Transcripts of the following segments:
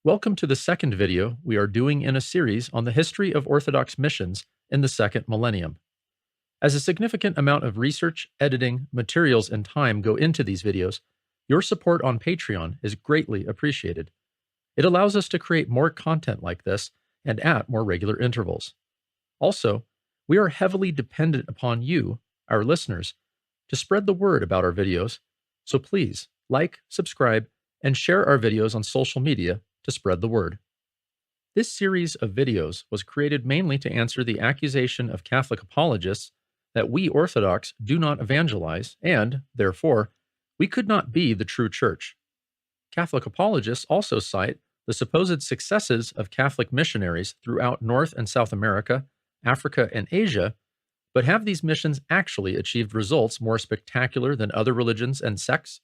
Welcome to the second video we are doing in a series on the history of Orthodox missions in the second millennium. As a significant amount of research, editing, materials, and time go into these videos, your support on Patreon is greatly appreciated. It allows us to create more content like this and at more regular intervals. Also, we are heavily dependent upon you, our listeners, to spread the word about our videos, so please like, subscribe, and share our videos on social media to spread the word. This series of videos was created mainly to answer the accusation of Catholic apologists that we Orthodox do not evangelize and, therefore, we could not be the true church. Catholic apologists also cite the supposed successes of Catholic missionaries throughout North and South America, Africa, and Asia, but have these missions actually achieved results more spectacular than other religions and sects?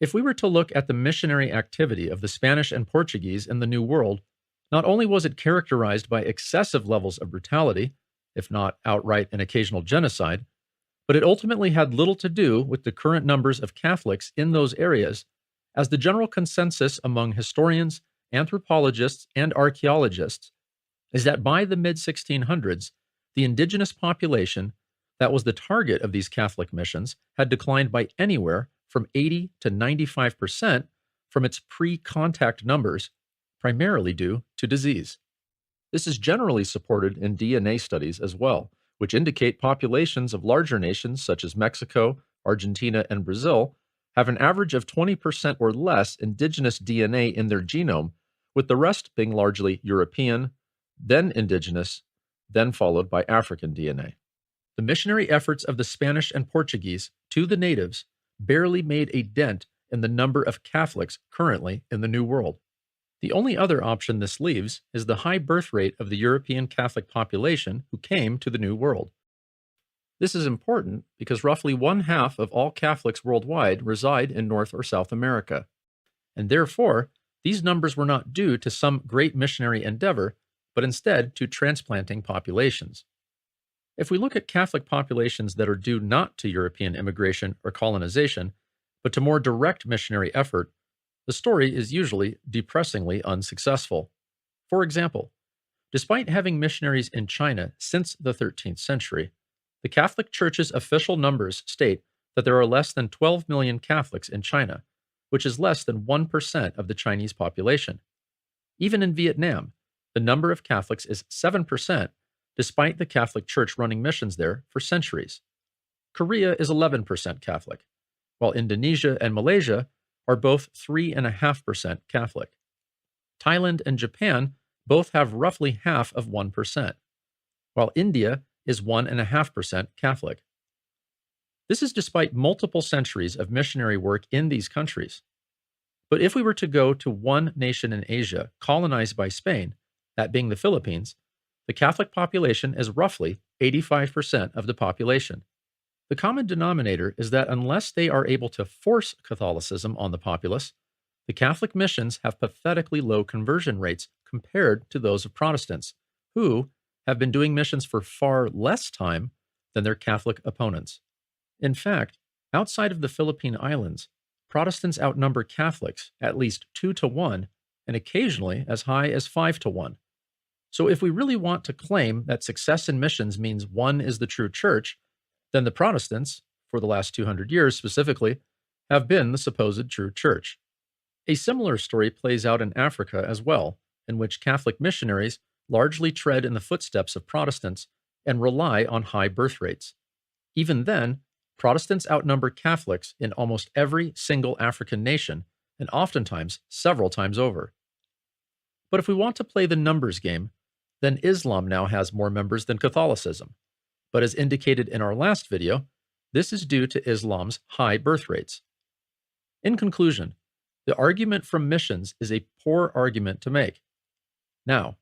If we were to look at the missionary activity of the Spanish and Portuguese in the New World, not only was it characterized by excessive levels of brutality, if not outright and occasional genocide, but it ultimately had little to do with the current numbers of Catholics in those areas, as the general consensus among historians, anthropologists, and archaeologists is that by the mid-1600s, the indigenous population that was the target of these Catholic missions had declined by anywhere from 80 to 95% from its pre-contact numbers, primarily due to disease. This is generally supported in DNA studies as well, which indicate populations of larger nations such as Mexico, Argentina, and Brazil have an average of 20% or less indigenous DNA in their genome, with the rest being largely European, then indigenous, then followed by African DNA. The missionary efforts of the Spanish and Portuguese to the natives barely made a dent in the number of Catholics currently in the New World. The only other option this leaves is the high birth rate of the European Catholic population who came to the New World. This is important because roughly 1/2 of all Catholics worldwide reside in North or South America, and therefore these numbers were not due to some great missionary endeavor, but instead to transplanting populations. If we look at Catholic populations that are due not to European immigration or colonization, but to more direct missionary effort, the story is usually depressingly unsuccessful. For example, despite having missionaries in China since the 13th century, the Catholic Church's official numbers state that there are less than 12 million Catholics in China, which is less than 1% of the Chinese population. Even in Vietnam, the number of Catholics is 7%, despite the Catholic Church running missions there for centuries. Korea is 11% Catholic, while Indonesia and Malaysia are both 3.5% Catholic. Thailand and Japan both have roughly half of 1%, while India is 1.5% Catholic. This is despite multiple centuries of missionary work in these countries. But if we were to go to one nation in Asia colonized by Spain, that being the Philippines, the Catholic population is roughly 85% of the population. The common denominator is that unless they are able to force Catholicism on the populace, the Catholic missions have pathetically low conversion rates compared to those of Protestants, who have been doing missions for far less time than their Catholic opponents. In fact, outside of the Philippine Islands, Protestants outnumber Catholics at least 2-1, and occasionally as high as 5-1. So if we really want to claim that success in missions means one is the true church, then the Protestants, for the last 200 years specifically, have been the supposed true church. A similar story plays out in Africa as well, in which Catholic missionaries largely tread in the footsteps of Protestants and rely on high birth rates. Even then, Protestants outnumber Catholics in almost every single African nation, and oftentimes several times over. But if we want to play the numbers game, then Islam now has more members than Catholicism. But as indicated in our last video, this is due to Islam's high birth rates. In conclusion, the argument from missions is a poor argument to make. Now,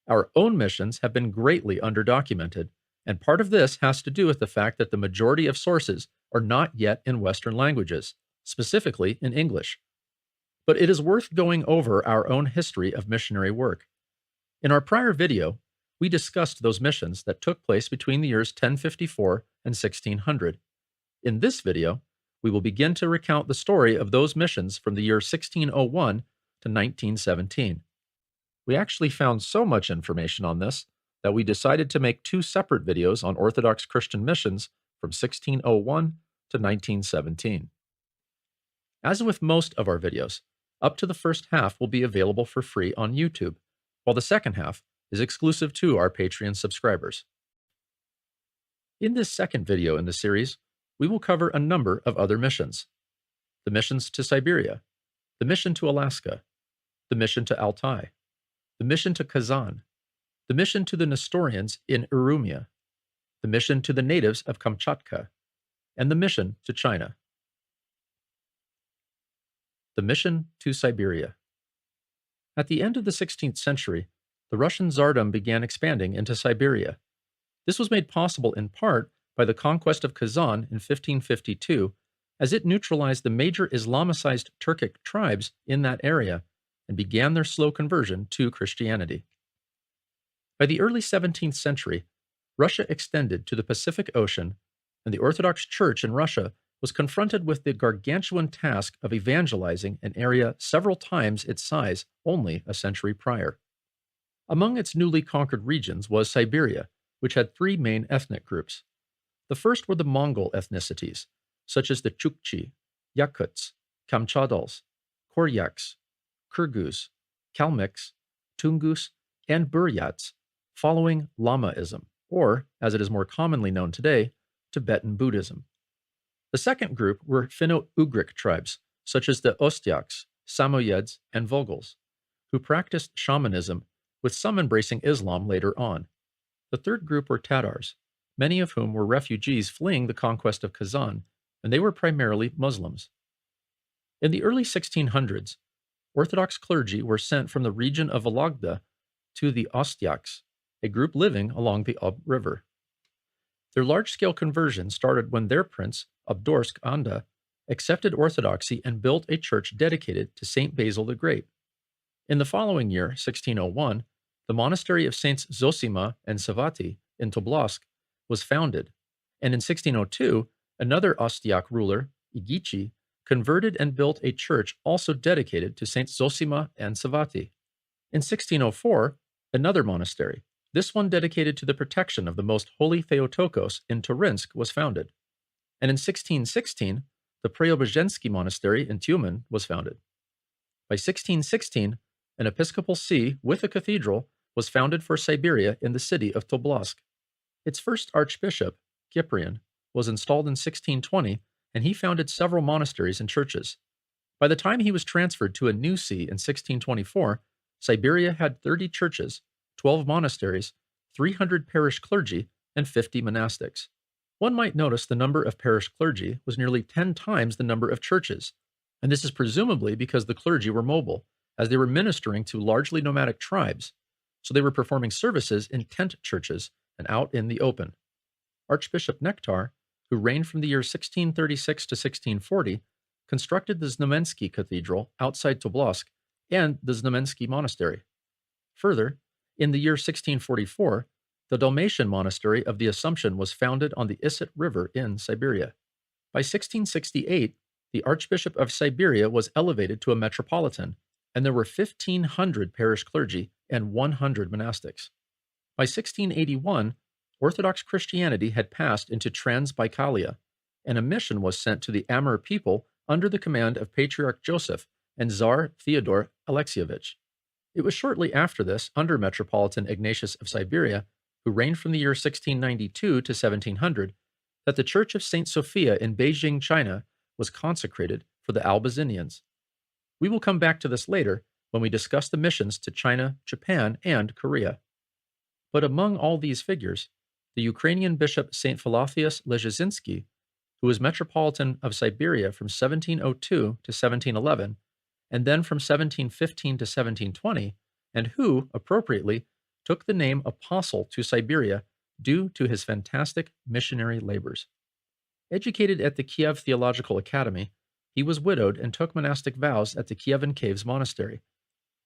our own missions have been greatly underdocumented, and part of this has to do with the fact that the majority of sources are not yet in Western languages, specifically in English. But it is worth going over our own history of missionary work. In our prior video, we discussed those missions that took place between the years 1054 and 1600. In this video, we will begin to recount the story of those missions from the year 1601 to 1917. We actually found so much information on this that we decided to make two separate videos on Orthodox Christian missions from 1601 to 1917. As with most of our videos, up to the first half will be available for free on YouTube, while the second half is exclusive to our Patreon subscribers. In this second video in the series, we will cover a number of other missions. The missions to Siberia, the mission to Alaska, the mission to Altai, the mission to Kazan, the mission to the Nestorians in Urumia, the mission to the natives of Kamchatka, and the mission to China. The mission to Siberia. At the end of the 16th century, the Russian Tsardom began expanding into Siberia. This was made possible in part by the conquest of Kazan in 1552, as it neutralized the major Islamicized Turkic tribes in that area and began their slow conversion to Christianity. By the early 17th century, Russia extended to the Pacific Ocean, and the Orthodox Church in Russia was confronted with the gargantuan task of evangelizing an area several times its size only a century prior. Among its newly conquered regions was Siberia, which had three main ethnic groups. The first were the Mongol ethnicities, such as the Chukchi, Yakuts, Kamchadals, Koryaks, Kyrgyz, Kalmyks, Tungus, and Buryats, following Lamaism, or, as it is more commonly known today, Tibetan Buddhism. The second group were Finno-Ugric tribes, such as the Ostyaks, Samoyeds, and Vogels, who practiced shamanism, with some embracing Islam later on. The third group were Tatars, many of whom were refugees fleeing the conquest of Kazan, and they were primarily Muslims. In the early 1600s, Orthodox clergy were sent from the region of Vologda to the Ostyaks, a group living along the Ob River. Their large-scale conversion started when their prince, Abdorsk Anda, accepted Orthodoxy and built a church dedicated to Saint Basil the Great. In the following year, 1601, the monastery of Saints Zosima and Savati in Tobolsk was founded, and in 1602, another Ostyak ruler, Igichi, converted and built a church also dedicated to Saints Zosima and Savati. In 1604, another monastery, this one dedicated to the protection of the most holy Theotokos in Turinsk, was founded. And in 1616, the Preobrazhensky Monastery in Tyumen was founded. By 1616, an episcopal see with a cathedral was founded for Siberia in the city of Tobolsk. Its first archbishop, Cyprian, was installed in 1620, and he founded several monasteries and churches. By the time he was transferred to a new see in 1624, Siberia had 30 churches, 12 monasteries, 300 parish clergy, and 50 monastics. One might notice the number of parish clergy was nearly 10 times the number of churches, and this is presumably because the clergy were mobile, as they were ministering to largely nomadic tribes, so they were performing services in tent churches and out in the open. Archbishop Nektar, who reigned from the year 1636 to 1640, constructed the Znamensky Cathedral outside Tobolsk and the Znamensky Monastery. Further, in the year 1644, the Dalmatian Monastery of the Assumption was founded on the Issyk River in Siberia. By 1668, the Archbishop of Siberia was elevated to a metropolitan, and there were 1,500 parish clergy and 100 monastics. By 1681, Orthodox Christianity had passed into Transbaikalia, and a mission was sent to the Amur people under the command of Patriarch Joseph and Tsar Theodore Alexievich. It was shortly after this, under Metropolitan Ignatius of Siberia, who reigned from the year 1692 to 1700, that the Church of St. Sophia in Beijing, China, was consecrated for the Albazinians. We will come back to this later when we discuss the missions to China, Japan, and Korea. But among all these figures, the Ukrainian bishop St. Philotheus Lezhinsky, who was Metropolitan of Siberia from 1702 to 1711, and then from 1715 to 1720, and who, appropriately, took the name Apostle to Siberia due to his fantastic missionary labors. Educated at the Kiev Theological Academy, he was widowed and took monastic vows at the Kievan Caves Monastery.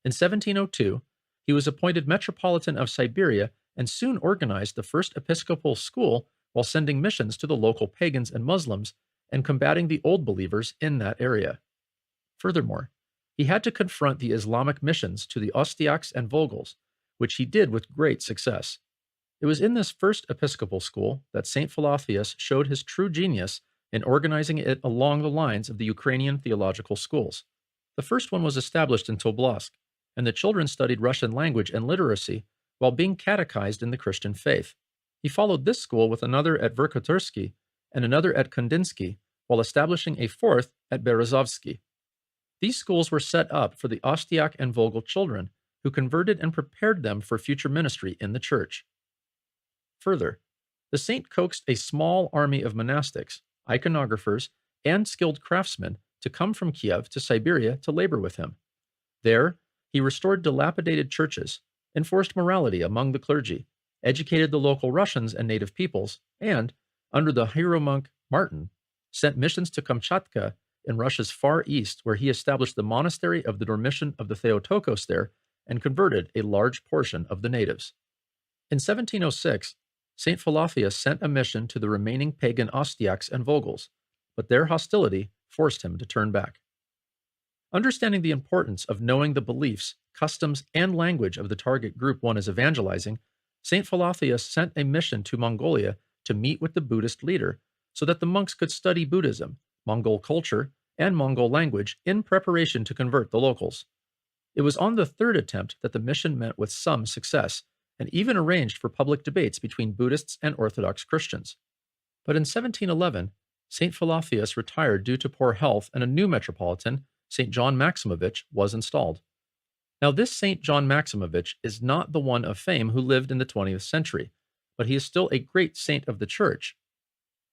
In 1702, he was appointed Metropolitan of Siberia and soon organized the first Episcopal school while sending missions to the local pagans and Muslims and combating the Old Believers in that area. Furthermore, he had to confront the Islamic missions to the Ostyaks and Volgals, which he did with great success. It was in this first episcopal school that St. Philotheus showed his true genius in organizing it along the lines of the Ukrainian theological schools. The first one was established in Tobolsk, and the children studied Russian language and literacy while being catechized in the Christian faith. He followed this school with another at Verkhotursky and another at Kondinsky, while establishing a fourth at Berezovsky. These schools were set up for the Ostyak and Volgal children, who converted and prepared them for future ministry in the church. Further, the saint coaxed a small army of monastics, iconographers, and skilled craftsmen to come from Kiev to Siberia to labor with him. There, he restored dilapidated churches, enforced morality among the clergy, educated the local Russians and native peoples, and, under the hieromonk Martin, sent missions to Kamchatka in Russia's far east, where he established the monastery of the Dormition of the Theotokos there and converted a large portion of the natives. In 1706, St. Philotheus sent a mission to the remaining pagan Ostyaks and Volgals, but their hostility forced him to turn back. Understanding the importance of knowing the beliefs, customs, and language of the target group one is evangelizing, St. Philotheus sent a mission to Mongolia to meet with the Buddhist leader so that the monks could study Buddhism, Mongol culture, and Mongol language in preparation to convert the locals. It was on the third attempt that the mission met with some success, and even arranged for public debates between Buddhists and Orthodox Christians. But in 1711, St. Philotheus retired due to poor health, and a new metropolitan, St. John Maximovich, was installed. Now, this St. John Maximovich is not the one of fame who lived in the 20th century, but he is still a great saint of the Church.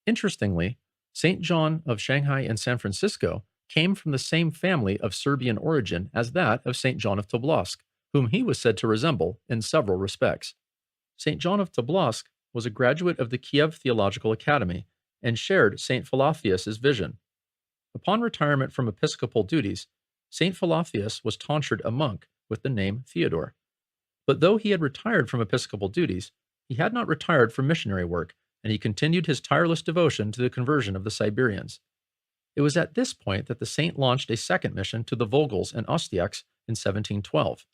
Interestingly, St. John of Shanghai and San Francisco came from the same family of Serbian origin as that of St. John of Tobolsk, whom he was said to resemble in several respects. St. John of Tobolsk was a graduate of the Kiev Theological Academy and shared St. Philotheus's vision. Upon retirement from episcopal duties, St. Philotheus was tonsured a monk with the name Theodore. But though he had retired from episcopal duties, he had not retired from missionary work, and he continued his tireless devotion to the conversion of the Siberians. It was at this point that the saint launched a second mission to the Volgals and Ostyaks in 1712.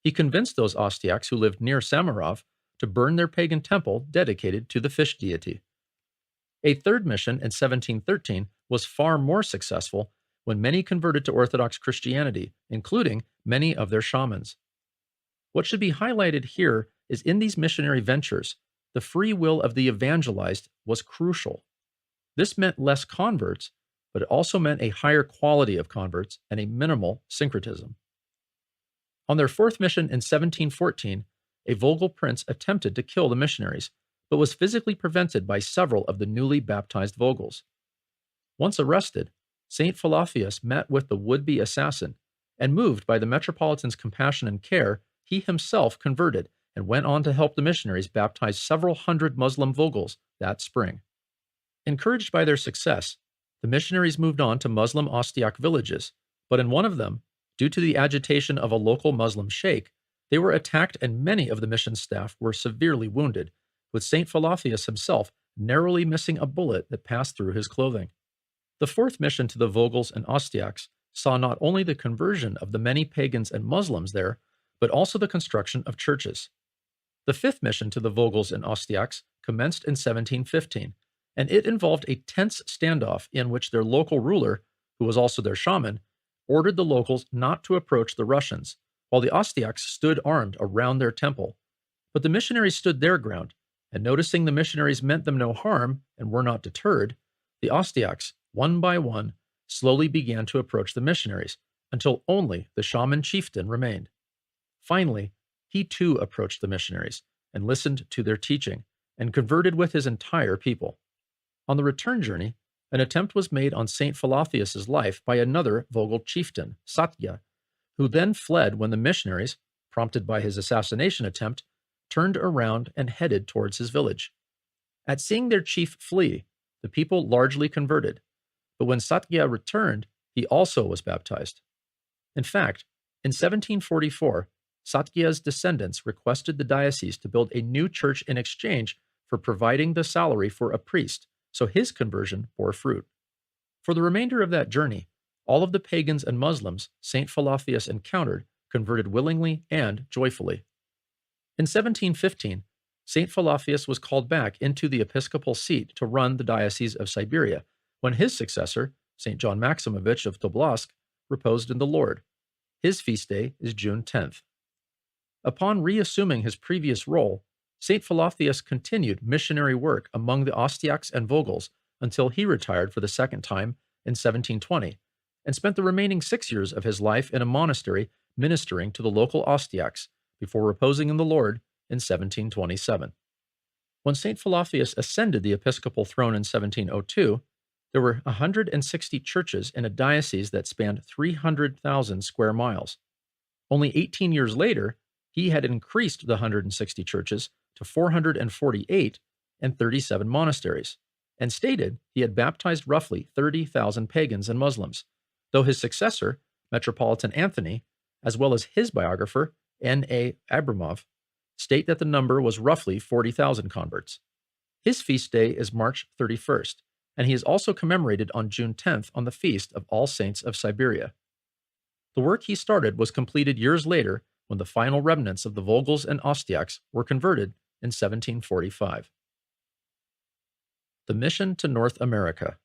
He convinced those Ostyaks who lived near Samarov to burn their pagan temple dedicated to the fish deity. A third mission in 1713 was far more successful when many converted to Orthodox Christianity, including many of their shamans. What should be highlighted here is in these missionary ventures, the free will of the evangelized was crucial. This meant less converts, but it also meant a higher quality of converts and a minimal syncretism. On their fourth mission in 1714, a Volgal prince attempted to kill the missionaries, but was physically prevented by several of the newly baptized Volgals. Once arrested, St. Philotheus met with the would-be assassin, and moved by the metropolitan's compassion and care, he himself converted and went on to help the missionaries baptize several hundred Muslim Volgals that spring. Encouraged by their success, the missionaries moved on to Muslim Ostyak villages, but in one of them, due to the agitation of a local Muslim sheikh, they were attacked and many of the mission staff were severely wounded, with St. Philotheus himself narrowly missing a bullet that passed through his clothing. The fourth mission to the Volgals and Ostyaks saw not only the conversion of the many pagans and Muslims there, but also the construction of churches. The fifth mission to the Volgals and Ostyaks commenced in 1715, and it involved a tense standoff in which their local ruler, who was also their shaman, ordered the locals not to approach the Russians, while the Ostyaks stood armed around their temple. But the missionaries stood their ground, and noticing the missionaries meant them no harm and were not deterred, the Ostyaks, one by one, slowly began to approach the missionaries, until only the shaman chieftain remained. Finally, he too approached the missionaries and listened to their teaching, and converted with his entire people. On the return journey, an attempt was made on St. Philotheus's life by another Volgal chieftain, Satya, who then fled when the missionaries, prompted by his assassination attempt, turned around and headed towards his village. At seeing their chief flee, the people largely converted, but when Satya returned, he also was baptized. In fact, in 1744, Satya's descendants requested the diocese to build a new church in exchange for providing the salary for a priest, so his conversion bore fruit. For the remainder of that journey, All of the pagans and Muslims St. Philotheus encountered converted willingly and joyfully. In 1715, St. Philotheus was called back into the episcopal seat to run the Diocese of Siberia, when his successor, St. John Maximovich of Tobolsk, reposed in the Lord. His feast day is June 10th. Upon reassuming his previous role, St. Philotheus continued missionary work among the Ostiaks and Vogels until he retired for the second time in 1720, and spent the remaining 6 years of his life in a monastery ministering to the local Ostiaks before reposing in the Lord in 1727. When St. Philotheus ascended the episcopal throne in 1702, there were 160 churches in a diocese that spanned 300,000 square miles. Only 18 years later, he had increased the 160 churches to 448 and 37 monasteries, and stated he had baptized roughly 30,000 pagans and Muslims, though his successor, Metropolitan Anthony, as well as his biographer, N.A. Abramov, state that the number was roughly 40,000 converts. His feast day is March 31st, and he is also commemorated on June 10th on the Feast of All Saints of Siberia. The work he started was completed years later when the final remnants of the Vogels and Ostiaks were converted in 1745. The Mission to North America.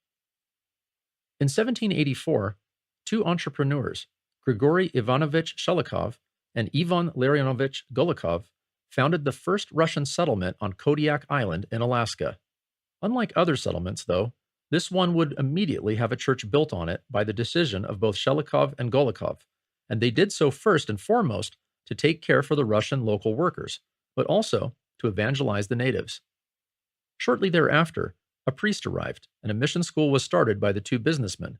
In 1784, two entrepreneurs, Grigory Ivanovich Shelikov and Ivan Larionovich Golikov, founded the first Russian settlement on Kodiak Island in Alaska. Unlike other settlements, though, this one would immediately have a church built on it by the decision of both Shelikov and Golikov, and they did so first and foremost to take care for the Russian local workers, but also to evangelize the natives. Shortly thereafter, a priest arrived, and a mission school was started by the two businessmen,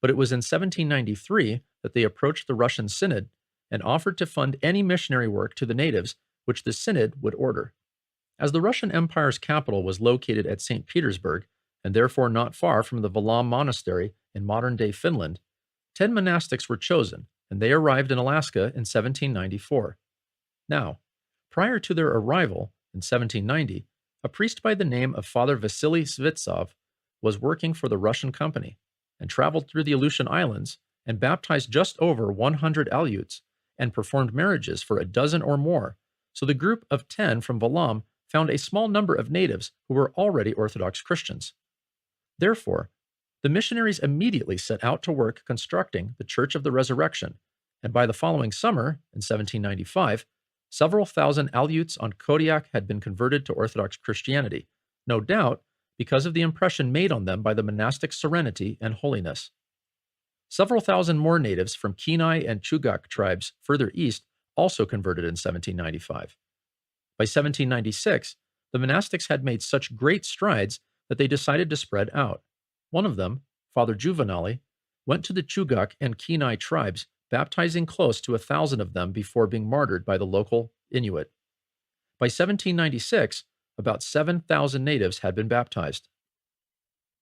but it was in 1793 that they approached the Russian Synod and offered to fund any missionary work to the natives which the Synod would order. As the Russian Empire's capital was located at St. Petersburg, and therefore not far from the Valam Monastery in modern-day Finland, 10 monastics were chosen, and they arrived in Alaska in 1794. Now, prior to their arrival in 1790, a priest by the name of Father Vasily Svitsov was working for the Russian company and traveled through the Aleutian Islands and baptized just over 100 Aleuts and performed marriages for a dozen or more, so the group of 10 from Valam found a small number of natives who were already Orthodox Christians. Therefore, the missionaries immediately set out to work constructing the Church of the Resurrection, and by the following summer, in 1795, several thousand Aleuts on Kodiak had been converted to Orthodox Christianity, no doubt because of the impression made on them by the monastic serenity and holiness. Several thousand more natives from Kenai and Chugach tribes further east also converted in 1795. By 1796, the monastics had made such great strides that they decided to spread out. One of them, Father Juvenali, went to the Chugach and Kenai tribes, baptizing close to 1,000 of them before being martyred by the local Inuit. By 1796, about 7,000 natives had been baptized.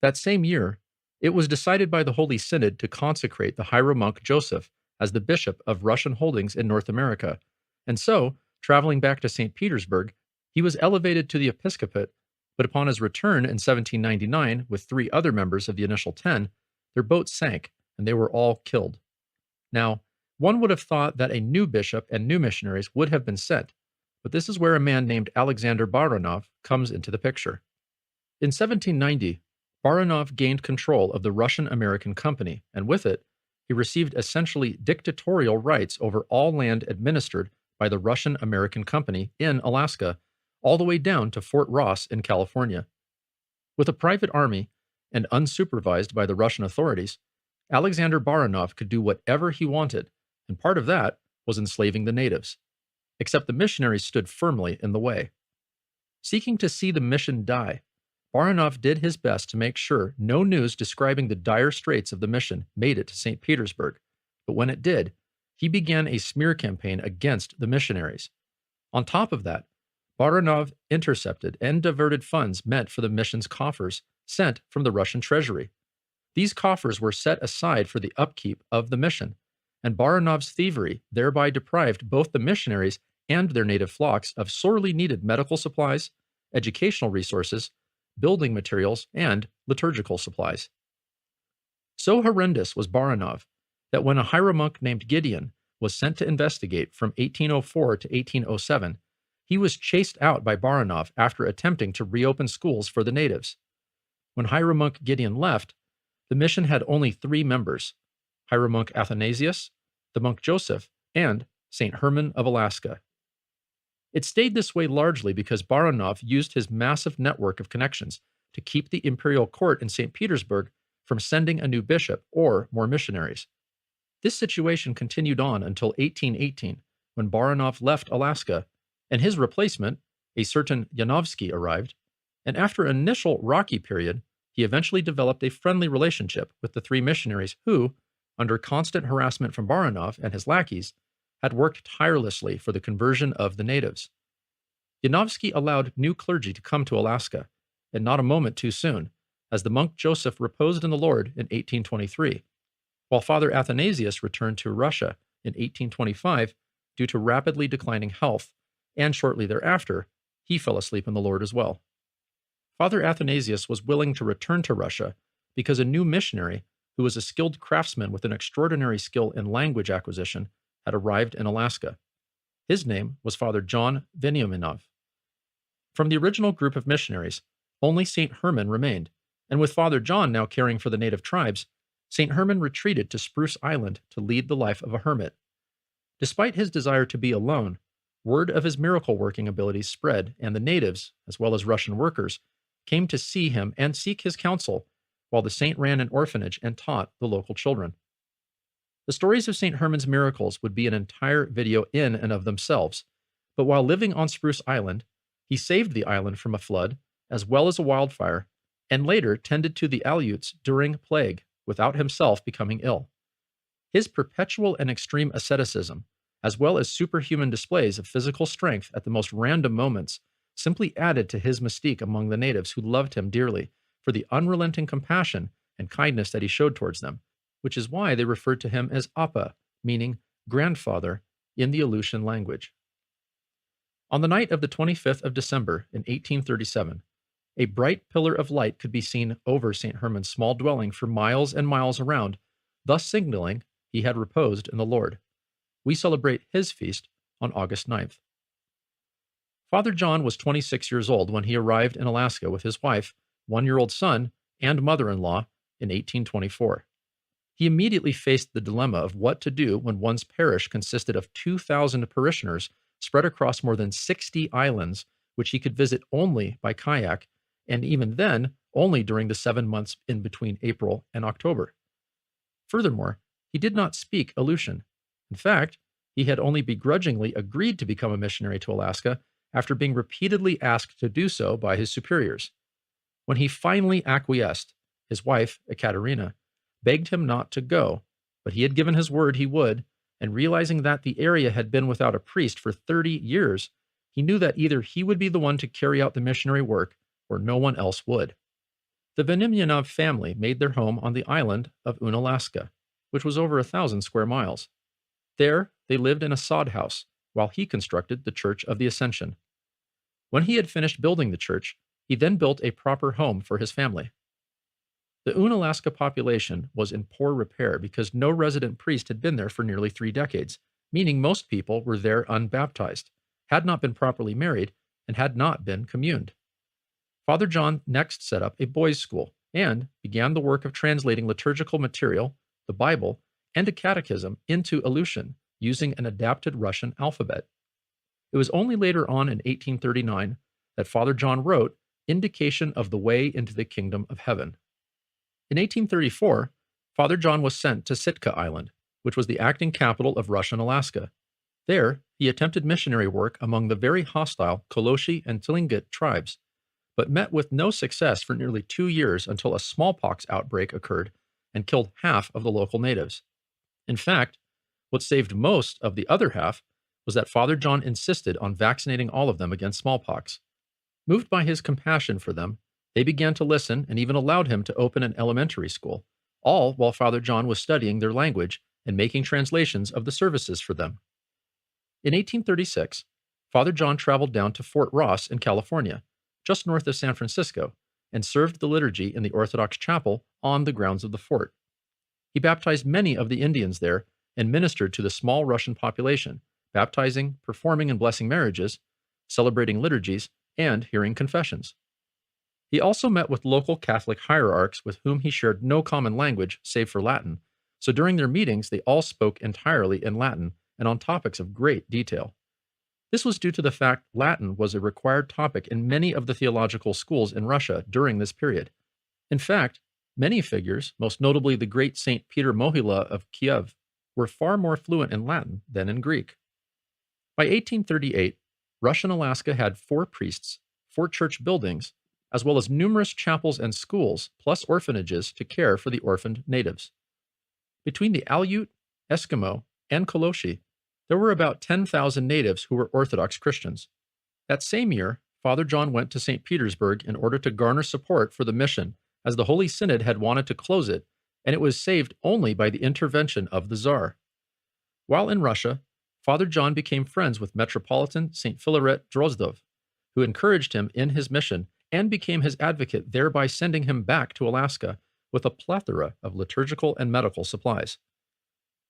That same year, it was decided by the Holy Synod to consecrate the hieromonk Joseph as the bishop of Russian holdings in North America, and so, traveling back to St. Petersburg, he was elevated to the episcopate, but upon his return in 1799 with 3 other members of the initial 10, their boat sank and they were all killed. Now, one would have thought that a new bishop and new missionaries would have been sent, but this is where a man named Alexander Baranov comes into the picture. In 1790, Baranov gained control of the Russian-American company, and with it, he received essentially dictatorial rights over all land administered by the Russian-American company in Alaska, all the way down to Fort Ross in California. With a private army and unsupervised by the Russian authorities, Alexander Baranov could do whatever he wanted, and part of that was enslaving the natives. Except the missionaries stood firmly in the way. Seeking to see the mission die, Baranov did his best to make sure no news describing the dire straits of the mission made it to St. Petersburg, but when it did, he began a smear campaign against the missionaries. On top of that, Baranov intercepted and diverted funds meant for the mission's coffers sent from the Russian treasury. These coffers were set aside for the upkeep of the mission, and Baranov's thievery thereby deprived both the missionaries and their native flocks of sorely needed medical supplies, educational resources, building materials, and liturgical supplies. So horrendous was Baranov that when a hieromonk named Gideon was sent to investigate from 1804 to 1807, he was chased out by Baranov after attempting to reopen schools for the natives. When hieromonk Gideon left, the mission had only 3 members: hieromonk Athanasius, the monk Joseph, and St. Herman of Alaska. It stayed this way largely because Baranov used his massive network of connections to keep the imperial court in St. Petersburg from sending a new bishop or more missionaries. This situation continued on until 1818, when Baranov left Alaska, and his replacement, a certain Yanovsky, arrived, and after an initial rocky period, he eventually developed a friendly relationship with the 3 missionaries who, under constant harassment from Baranov and his lackeys, had worked tirelessly for the conversion of the natives. Yanovsky allowed new clergy to come to Alaska, and not a moment too soon, as the monk Joseph reposed in the Lord in 1823, while Father Athanasius returned to Russia in 1825 due to rapidly declining health, and shortly thereafter, he fell asleep in the Lord as well. Father Athanasius was willing to return to Russia because a new missionary, who was a skilled craftsman with an extraordinary skill in language acquisition, had arrived in Alaska. His name was Father John Veniaminov. From the original group of missionaries, only St. Herman remained, and with Father John now caring for the native tribes, St. Herman retreated to Spruce Island to lead the life of a hermit. Despite his desire to be alone, word of his miracle-working abilities spread, and the natives, as well as Russian workers, came to see him and seek his counsel, while the saint ran an orphanage and taught the local children. The stories of St. Herman's miracles would be an entire video in and of themselves, but while living on Spruce Island, he saved the island from a flood, as well as a wildfire, and later tended to the Aleuts during plague, without himself becoming ill. His perpetual and extreme asceticism, as well as superhuman displays of physical strength at the most random moments, simply added to his mystique among the natives who loved him dearly for the unrelenting compassion and kindness that he showed towards them, which is why they referred to him as Appa, meaning grandfather, in the Aleutian language. On the night of the 25th of December in 1837, a bright pillar of light could be seen over St. Herman's small dwelling for miles and miles around, thus signaling he had reposed in the Lord. We celebrate his feast on August 9th. Father John was 26 years old when he arrived in Alaska with his wife, 1-year-old son, and mother-in-law in 1824. He immediately faced the dilemma of what to do when one's parish consisted of 2,000 parishioners spread across more than 60 islands, which he could visit only by kayak, and even then, only during the 7 months in between April and October. Furthermore, he did not speak Aleutian. In fact, he had only begrudgingly agreed to become a missionary to Alaska after being repeatedly asked to do so by his superiors. When he finally acquiesced, his wife, Ekaterina, begged him not to go, but he had given his word he would, and realizing that the area had been without a priest for 30 years, he knew that either he would be the one to carry out the missionary work or no one else would. The Veniaminov family made their home on the island of Unalaska, which was over 1,000 square miles. There, they lived in a sod house, while he constructed the Church of the Ascension. When he had finished building the church, he then built a proper home for his family. The Unalaska population was in poor repair because no resident priest had been there for nearly 3 decades, meaning most people were there unbaptized, had not been properly married, and had not been communed. Father John next set up a boys' school and began the work of translating liturgical material, the Bible, and a catechism into Aleutian using an adapted Russian alphabet. It was only later on in 1839 that Father John wrote Indication of the Way into the Kingdom of Heaven. In 1834, Father John was sent to Sitka Island, which was the acting capital of Russian Alaska. There, he attempted missionary work among the very hostile Koloshi and Tlingit tribes, but met with no success for nearly 2 years until a smallpox outbreak occurred and killed half of the local natives. In fact, what saved most of the other half was that Father John insisted on vaccinating all of them against smallpox. Moved by his compassion for them, they began to listen and even allowed him to open an elementary school, all while Father John was studying their language and making translations of the services for them. In 1836, Father John traveled down to Fort Ross in California, just north of San Francisco, and served the liturgy in the Orthodox chapel on the grounds of the fort. He baptized many of the Indians there and ministered to the small Russian population, baptizing, performing and blessing marriages, celebrating liturgies, and hearing confessions. He also met with local Catholic hierarchs with whom he shared no common language save for Latin, so during their meetings they all spoke entirely in Latin and on topics of great detail. This was due to the fact Latin was a required topic in many of the theological schools in Russia during this period. In fact, many figures, most notably the great Saint Peter Mohila of Kiev, were far more fluent in Latin than in Greek. By 1838, Russian Alaska had 4 priests, 4 church buildings, as well as numerous chapels and schools, plus orphanages to care for the orphaned natives. Between the Aleut, Eskimo, and Koloshi, there were about 10,000 natives who were Orthodox Christians. That same year, Father John went to St. Petersburg in order to garner support for the mission, as the Holy Synod had wanted to close it, and it was saved only by the intervention of the Tsar. While in Russia, Father John became friends with Metropolitan St. Filaret Drozdov, who encouraged him in his mission and became his advocate, thereby sending him back to Alaska with a plethora of liturgical and medical supplies.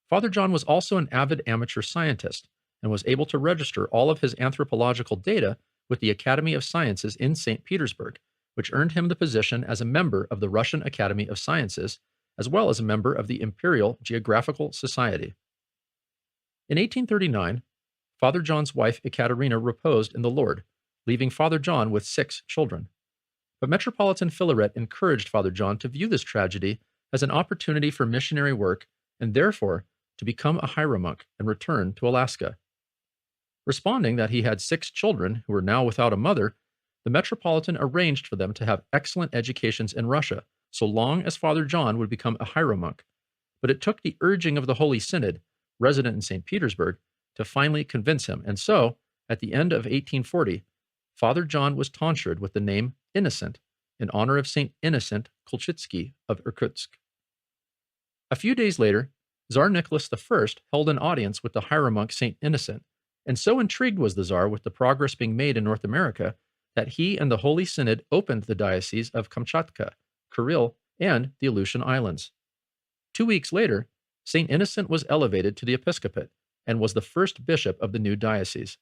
Father John was also an avid amateur scientist and was able to register all of his anthropological data with the Academy of Sciences in St. Petersburg, which earned him the position as a member of the Russian Academy of Sciences, as well as a member of the Imperial Geographical Society. In 1839, Father John's wife Ekaterina reposed in the Lord, leaving Father John with 6 children. But Metropolitan Filaret encouraged Father John to view this tragedy as an opportunity for missionary work and therefore to become a hieromonk and return to Alaska. Responding that he had 6 children who were now without a mother, the Metropolitan arranged for them to have excellent educations in Russia, so long as Father John would become a hieromonk. But it took the urging of the Holy Synod, resident in St. Petersburg, to finally convince him, and so, at the end of 1840, Father John was tonsured with the name Innocent, in honor of St. Innocent Kolchitsky of Irkutsk. A few days later, Tsar Nicholas I held an audience with the hieromonk St. Innocent, and so intrigued was the Tsar with the progress being made in North America that he and the Holy Synod opened the diocese of Kamchatka, Kuril, and the Aleutian Islands. 2 weeks later, St. Innocent was elevated to the episcopate and was the first bishop of the new diocese.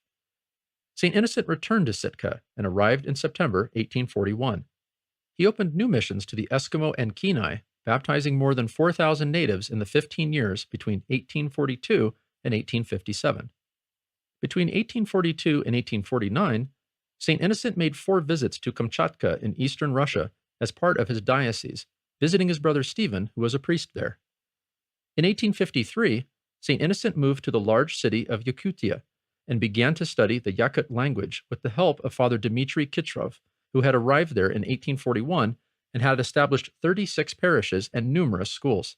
St. Innocent returned to Sitka and arrived in September 1841. He opened new missions to the Eskimo and Kenai, baptizing more than 4,000 natives in the 15 years between 1842 and 1857. Between 1842 and 1849, St. Innocent made 4 visits to Kamchatka in eastern Russia as part of his diocese, visiting his brother Stephen, who was a priest there. In 1853, St. Innocent moved to the large city of Yakutia and began to study the Yakut language with the help of Father Dmitry Kitrov, who had arrived there in 1841 and had established 36 parishes and numerous schools.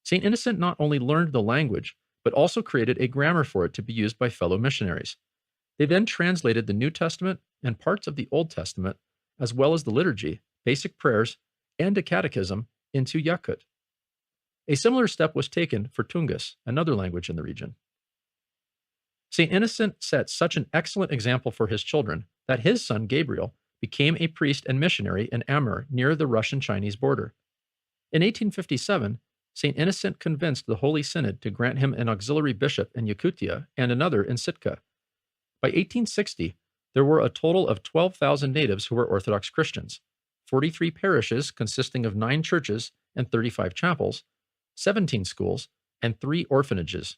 St. Innocent not only learned the language, but also created a grammar for it to be used by fellow missionaries. They then translated the New Testament and parts of the Old Testament, as well as the liturgy, basic prayers, and a catechism, into Yakut. A similar step was taken for Tungus, another language in the region. St. Innocent set such an excellent example for his children that his son Gabriel became a priest and missionary in Amur near the Russian-Chinese border. In 1857, St. Innocent convinced the Holy Synod to grant him an auxiliary bishop in Yakutia and another in Sitka. By 1860, there were a total of 12,000 natives who were Orthodox Christians, 43 parishes consisting of 9 churches and 35 chapels, 17 schools, and 3 orphanages.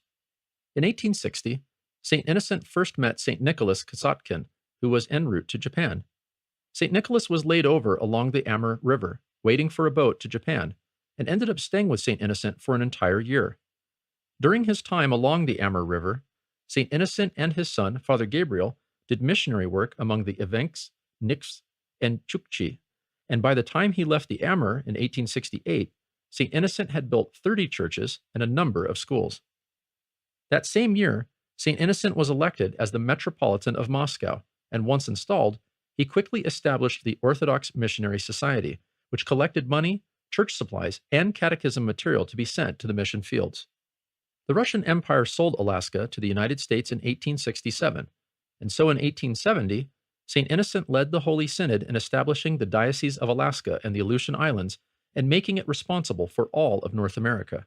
In 1860, St. Innocent first met St. Nicholas Kasatkin, who was en route to Japan. St. Nicholas was laid over along the Amur River, waiting for a boat to Japan, and ended up staying with St. Innocent for an entire year. During his time along the Amur River, St. Innocent and his son, Father Gabriel, did missionary work among the Evenks, Niks, and Chukchi, and by the time he left the Amur in 1868, St. Innocent had built 30 churches and a number of schools. That same year, St. Innocent was elected as the Metropolitan of Moscow, and once installed, he quickly established the Orthodox Missionary Society, which collected money, church supplies, and catechism material to be sent to the mission fields. The Russian Empire sold Alaska to the United States in 1867, and so in 1870, St. Innocent led the Holy Synod in establishing the Diocese of Alaska and the Aleutian Islands and making it responsible for all of North America.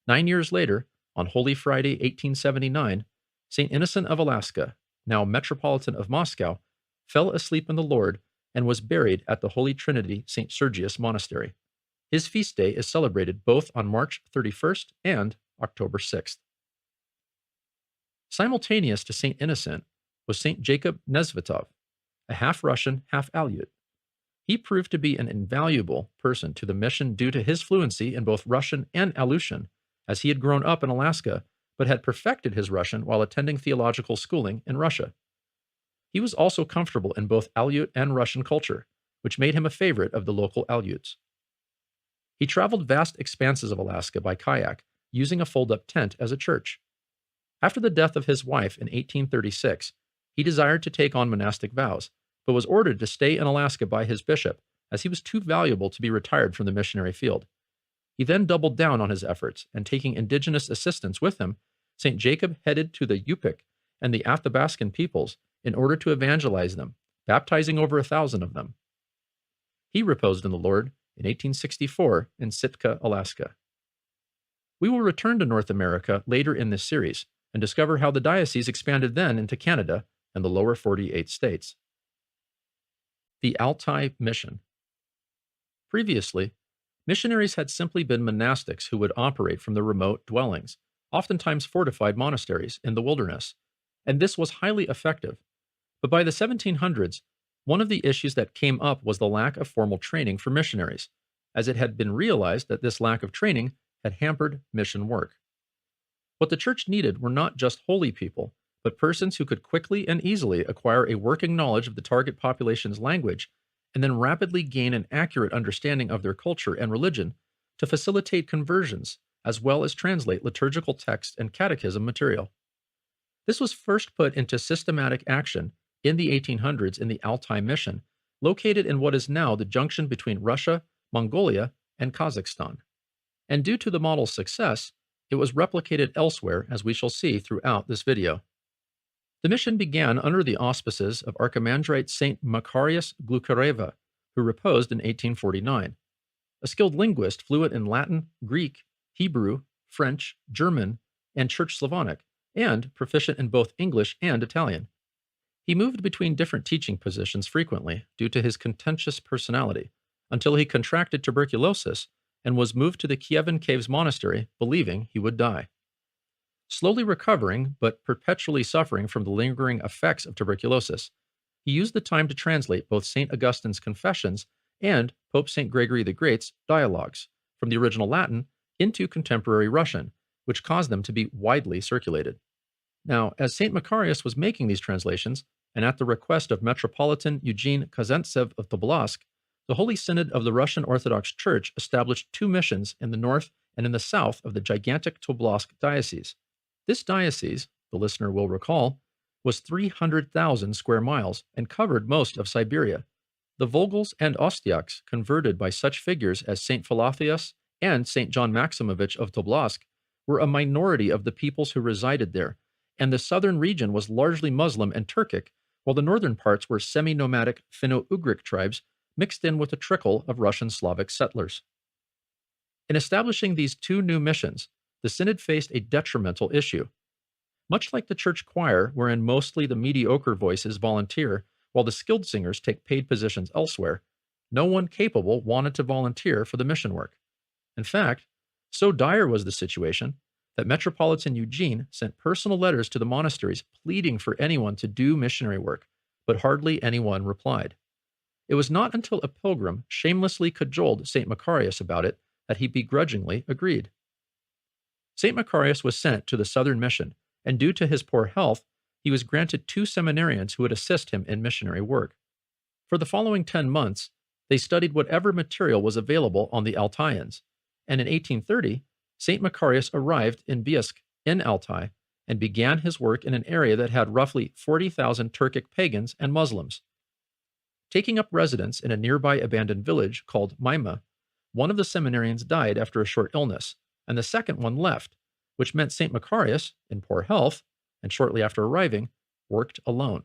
9 years later, on Holy Friday, 1879, St. Innocent of Alaska, now Metropolitan of Moscow, fell asleep in the Lord and was buried at the Holy Trinity St. Sergius Monastery. His feast day is celebrated both on March 31st and October 6th. Simultaneous to St. Innocent was St. Jacob Nesvitov, a half-Russian, half-Aleut. He proved to be an invaluable person to the mission due to his fluency in both Russian and Aleutian, as he had grown up in Alaska but had perfected his Russian while attending theological schooling in Russia. He was also comfortable in both Aleut and Russian culture, which made him a favorite of the local Aleuts. He traveled vast expanses of Alaska by kayak, using a fold-up tent as a church. After the death of his wife in 1836, he desired to take on monastic vows, but was ordered to stay in Alaska by his bishop, as he was too valuable to be retired from the missionary field. He then doubled down on his efforts, and taking indigenous assistants with him, St. Jacob headed to the Yupik and the Athabaskan peoples in order to evangelize them, baptizing over 1,000 of them. He reposed in the Lord in 1864 in Sitka, Alaska. We will return to North America later in this series and discover how the diocese expanded then into Canada and the lower 48 states. The Altai Mission. Previously, missionaries had simply been monastics who would operate from the remote dwellings, oftentimes fortified monasteries in the wilderness, and this was highly effective. But by the 1700s, one of the issues that came up was the lack of formal training for missionaries, as it had been realized that this lack of training had hampered mission work. What the church needed were not just holy people, but persons who could quickly and easily acquire a working knowledge of the target population's language and then rapidly gain an accurate understanding of their culture and religion to facilitate conversions, as well as translate liturgical text and catechism material. This was first put into systematic action in the 1800s in the Altai Mission, located in what is now the junction between Russia, Mongolia, and Kazakhstan. And due to the model's success, it was replicated elsewhere, as we shall see throughout this video. The mission began under the auspices of Archimandrite Saint Macarius Glukareva, who reposed in 1849. A skilled linguist fluent in Latin, Greek, Hebrew, French, German, and Church Slavonic, and proficient in both English and Italian. He moved between different teaching positions frequently due to his contentious personality, until he contracted tuberculosis and was moved to the Kievan Caves Monastery, believing he would die. Slowly recovering, but perpetually suffering from the lingering effects of tuberculosis, he used the time to translate both St. Augustine's Confessions and Pope St. Gregory the Great's Dialogues from the original Latin into contemporary Russian, which caused them to be widely circulated. Now, as St. Macarius was making these translations, and at the request of Metropolitan Eugene Kazantsev of Tobolsk, the Holy Synod of the Russian Orthodox Church established 2 missions in the north and in the south of the gigantic Tobolsk diocese. This diocese, the listener will recall, was 300,000 square miles and covered most of Siberia. The Volgals and Ostyaks, converted by such figures as St. Philotheus and St. John Maximovich of Tobolsk, were a minority of the peoples who resided there, and the southern region was largely Muslim and Turkic, while the northern parts were semi-nomadic Finno-Ugric tribes mixed in with a trickle of Russian Slavic settlers. In establishing these 2 new missions, the Synod faced a detrimental issue. Much like the church choir, wherein mostly the mediocre voices volunteer while the skilled singers take paid positions elsewhere, no one capable wanted to volunteer for the mission work. In fact, so dire was the situation that Metropolitan Eugene sent personal letters to the monasteries pleading for anyone to do missionary work, but hardly anyone replied. It was not until a pilgrim shamelessly cajoled St. Macarius about it that he begrudgingly agreed. St. Macarius was sent to the southern mission, and due to his poor health, he was granted 2 seminarians who would assist him in missionary work. For the following 10 months, they studied whatever material was available on the Altaians, and in 1830, St. Macarius arrived in Bielsk in Altai and began his work in an area that had roughly 40,000 Turkic pagans and Muslims. Taking up residence in a nearby abandoned village called Maima, one of the seminarians died after a short illness, and the second one left, which meant St. Macarius, in poor health, and shortly after arriving, worked alone.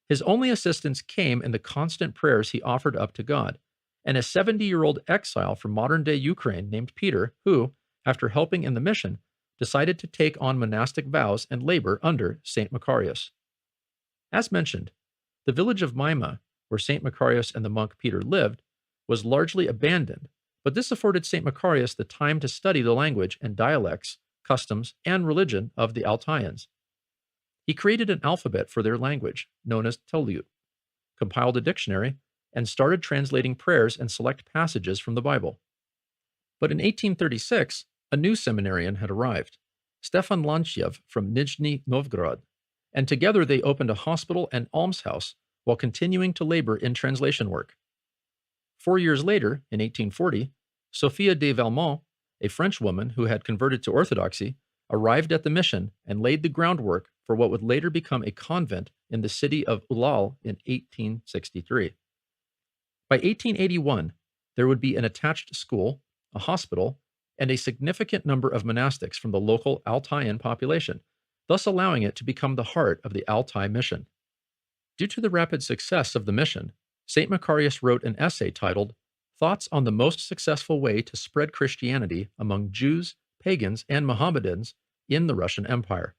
His only assistance came in the constant prayers he offered up to God, and a 70-year-old exile from modern-day Ukraine named Peter, who, after helping in the mission, decided to take on monastic vows and labor under St. Macarius. As mentioned, the village of Maima, where St. Macarius and the monk Peter lived, was largely abandoned, but this afforded St. Macarius the time to study the language and dialects, customs, and religion of the Altaians. He created an alphabet for their language, known as Telut, compiled a dictionary, and started translating prayers and select passages from the Bible. But in 1836, a new seminarian had arrived, Stefan Lantyev from Nizhny Novgorod, and together they opened a hospital and almshouse while continuing to labor in translation work. 4 years later, in 1840, Sophia de Valmont, a French woman who had converted to Orthodoxy, arrived at the mission and laid the groundwork for what would later become a convent in the city of Ulal in 1863. By 1881, there would be an attached school, a hospital, and a significant number of monastics from the local Altaian population, thus allowing it to become the heart of the Altai mission. Due to the rapid success of the mission, St. Macarius wrote an essay titled Thoughts on the Most Successful Way to Spread Christianity Among Jews, Pagans, and Mohammedans in the Russian Empire.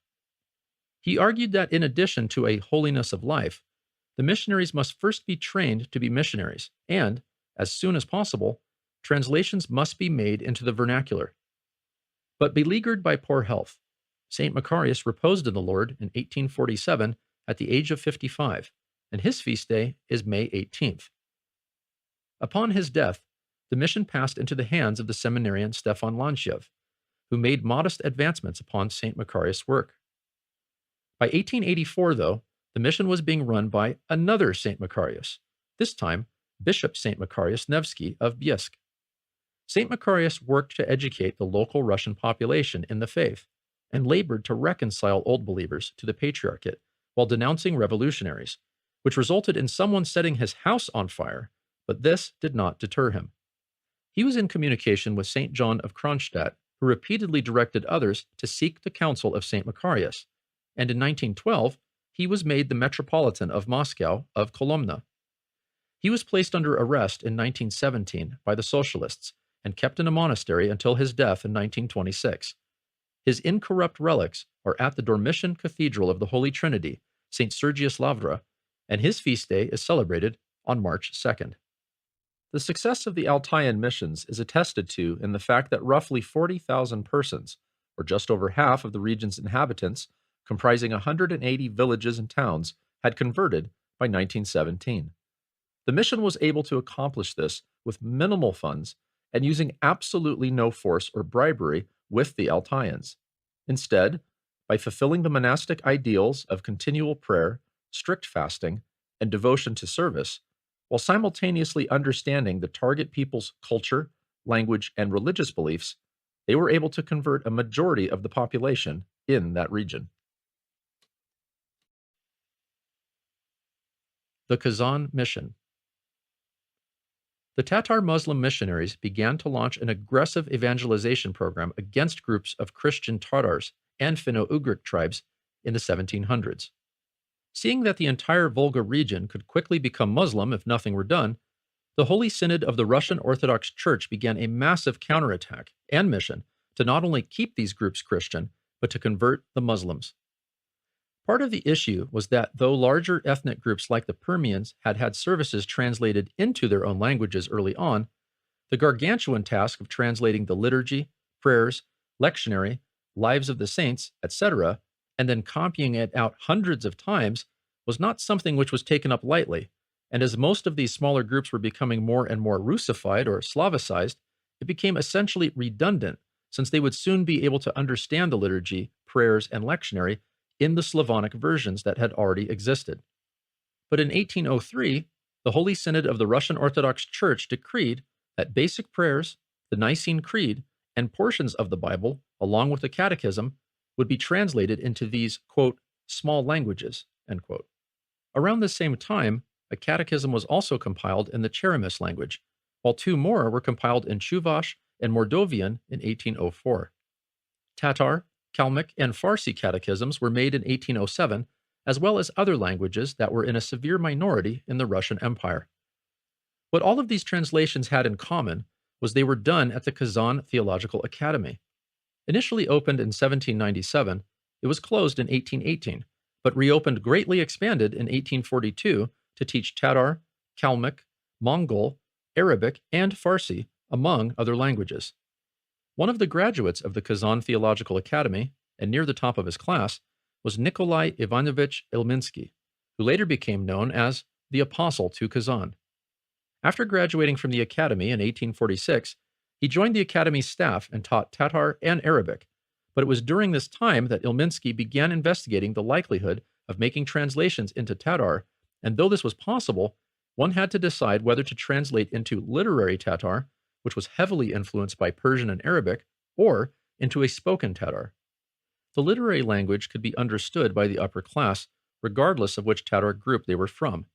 He argued that in addition to a holiness of life, the missionaries must first be trained to be missionaries, and, as soon as possible, translations must be made into the vernacular. But beleaguered by poor health, St. Macarius reposed in the Lord in 1847 at the age of 55, and his feast day is May 18th. Upon his death, the mission passed into the hands of the seminarian Stefan Lantyev, who made modest advancements upon St. Macarius' work. By 1884, though, the mission was being run by another St. Macarius, this time Bishop St. Macarius Nevsky of Bielsk. St. Macarius worked to educate the local Russian population in the faith and labored to reconcile old believers to the Patriarchate while denouncing revolutionaries, which resulted in someone setting his house on fire, but this did not deter him. He was in communication with St. John of Kronstadt, who repeatedly directed others to seek the counsel of St. Macarius, and in 1912, he was made the Metropolitan of Moscow of Kolomna. He was placed under arrest in 1917 by the Socialists and kept in a monastery until his death in 1926. His incorrupt relics are at the Dormition Cathedral of the Holy Trinity, St. Sergius Lavra, and his feast day is celebrated on March 2nd. The success of the Altaian missions is attested to in the fact that roughly 40,000 persons, or just over half of the region's inhabitants, comprising 180 villages and towns, had converted by 1917. The mission was able to accomplish this with minimal funds and using absolutely no force or bribery with the Altaians. Instead, by fulfilling the monastic ideals of continual prayer, strict fasting, and devotion to service, while simultaneously understanding the target people's culture, language, and religious beliefs, they were able to convert a majority of the population in that region. The Kazan Mission. The Tatar Muslim missionaries began to launch an aggressive evangelization program against groups of Christian Tatars and Finno-Ugric tribes in the 1700s. Seeing that the entire Volga region could quickly become Muslim if nothing were done, the Holy Synod of the Russian Orthodox Church began a massive counterattack and mission to not only keep these groups Christian, but to convert the Muslims. Part of the issue was that though larger ethnic groups like the Permians had had services translated into their own languages early on, the gargantuan task of translating the liturgy, prayers, lectionary, lives of the saints, etc., and then copying it out hundreds of times was not something which was taken up lightly, and as most of these smaller groups were becoming more and more Russified or Slavicized, it became essentially redundant since they would soon be able to understand the liturgy, prayers, and lectionary in the Slavonic versions that had already existed. But in 1803, the Holy Synod of the Russian Orthodox Church decreed that basic prayers, the Nicene Creed, and portions of the Bible, along with the Catechism, would be translated into these, quote, small languages, end quote. Around the same time, a catechism was also compiled in the Cheremish language, while two more were compiled in Chuvash and Mordovian in 1804. Tatar, Kalmyk, and Farsi catechisms were made in 1807, as well as other languages that were in a severe minority in the Russian Empire. What all of these translations had in common was they were done at the Kazan Theological Academy. Initially opened in 1797, it was closed in 1818, but reopened greatly expanded in 1842 to teach Tatar, Kalmyk, Mongol, Arabic, and Farsi, among other languages. One of the graduates of the Kazan Theological Academy, and near the top of his class, was Nikolai Ivanovich Ilminsky, who later became known as the Apostle to Kazan. After graduating from the academy in 1846, he joined the academy's staff and taught Tatar and Arabic, but it was during this time that Ilminsky began investigating the likelihood of making translations into Tatar, and though this was possible, one had to decide whether to translate into literary Tatar, which was heavily influenced by Persian and Arabic, or into a spoken Tatar. The literary language could be understood by the upper class, regardless of which Tatar group they were from.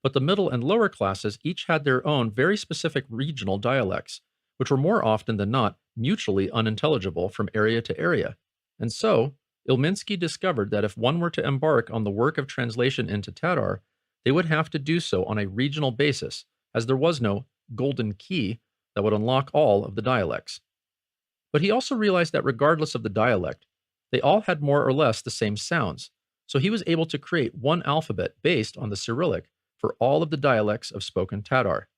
But the middle and lower classes each had their own very specific regional dialects, which were more often than not mutually unintelligible from area to area. And so, Ilminsky discovered that if one were to embark on the work of translation into Tatar, they would have to do so on a regional basis, as there was no golden key that would unlock all of the dialects. But he also realized that regardless of the dialect, they all had more or less the same sounds, so he was able to create one alphabet based on the Cyrillic for all of the dialects of spoken Tatar.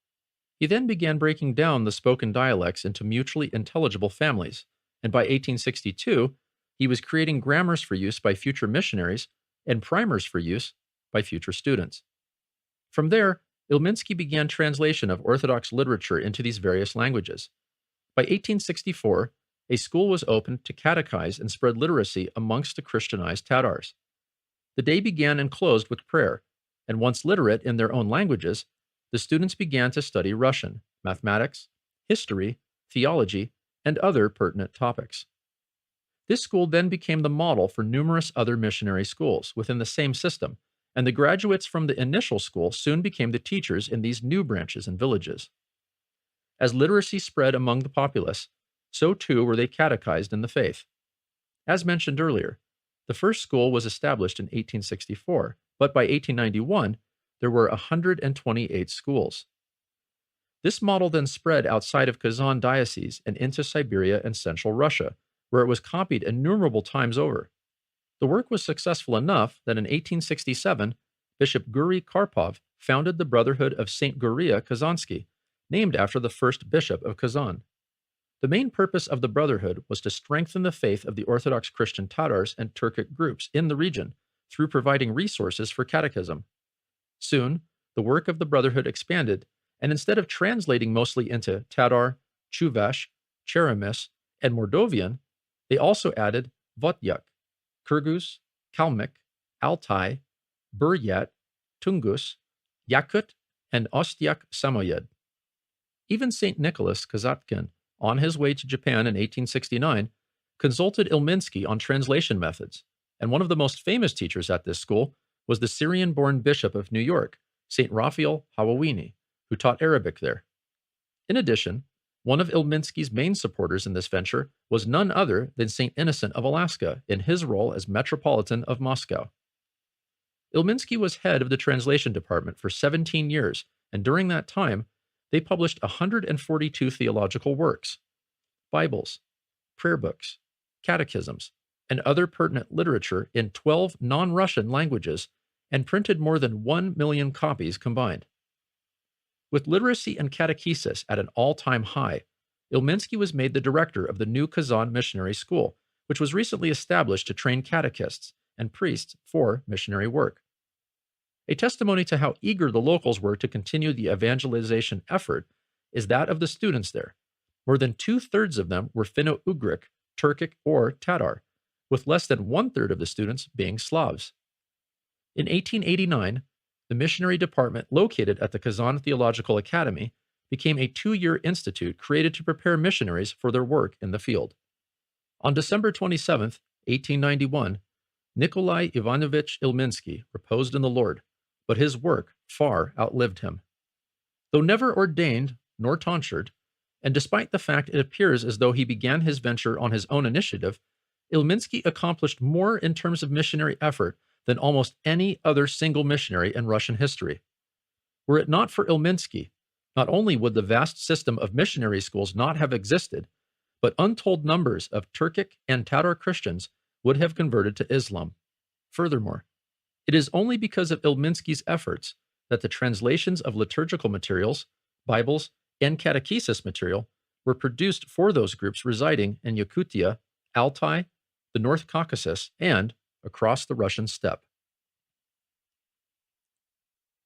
He then began breaking down the spoken dialects into mutually intelligible families, and by 1862, he was creating grammars for use by future missionaries and primers for use by future students. From there, Ilminsky began translation of Orthodox literature into these various languages. By 1864, a school was opened to catechize and spread literacy amongst the Christianized Tatars. The day began and closed with prayer, and once literate in their own languages, the students began to study Russian, mathematics, history, theology, and other pertinent topics. This school then became the model for numerous other missionary schools within the same system, and the graduates from the initial school soon became the teachers in these new branches and villages. As literacy spread among the populace, so too were they catechized in the faith. As mentioned earlier, the first school was established in 1864, but by 1891, there were 128 schools. This model then spread outside of Kazan diocese and into Siberia and central Russia, where it was copied innumerable times over. The work was successful enough that in 1867, Bishop Guri Karpov founded the Brotherhood of St. Guria Kazansky, named after the first bishop of Kazan. The main purpose of the Brotherhood was to strengthen the faith of the Orthodox Christian Tatars and Turkic groups in the region through providing resources for catechism. Soon, the work of the Brotherhood expanded, and instead of translating mostly into Tatar, Chuvash, Cheremish, and Mordovian, they also added Vodyak, Kyrgyz, Kalmyk, Altai, Buryat, Tungus, Yakut, and Ostyak Samoyed. Even St. Nicholas Kazatkin, on his way to Japan in 1869, consulted Ilminsky on translation methods, and one of the most famous teachers at this school was the Syrian-born Bishop of New York, St. Raphael Hawawini, who taught Arabic there. In addition, one of Ilminsky's main supporters in this venture was none other than St. Innocent of Alaska in his role as Metropolitan of Moscow. Ilminsky was head of the translation department for 17 years, and during that time, they published 142 theological works, Bibles, prayer books, catechisms, and other pertinent literature in 12 non-Russian languages, and printed more than 1 million copies combined. With literacy and catechesis at an all-time high, Ilminsky was made the director of the new Kazan Missionary School, which was recently established to train catechists and priests for missionary work. A testimony to how eager the locals were to continue the evangelization effort is that of the students there. More than 2/3 of them were Finno-Ugric, Turkic, or Tatar, with less than 1/3 of the students being Slavs. In 1889, the missionary department located at the Kazan Theological Academy became a 2-year institute created to prepare missionaries for their work in the field. On December 27, 1891, Nikolai Ivanovich Ilminsky reposed in the Lord, but his work far outlived him. Though never ordained nor tonsured, and despite the fact it appears as though he began his venture on his own initiative, Ilminsky accomplished more in terms of missionary effort than almost any other single missionary in Russian history. Were it not for Ilminsky, Not only would the vast system of missionary schools not have existed, but untold numbers of Turkic and Tatar Christians would have converted to Islam. Furthermore, it is only because of Ilminsky's efforts that the translations of liturgical materials, Bibles, and catechesis material were produced for those groups residing in Yakutia, Altai, the North Caucasus, and across the Russian steppe.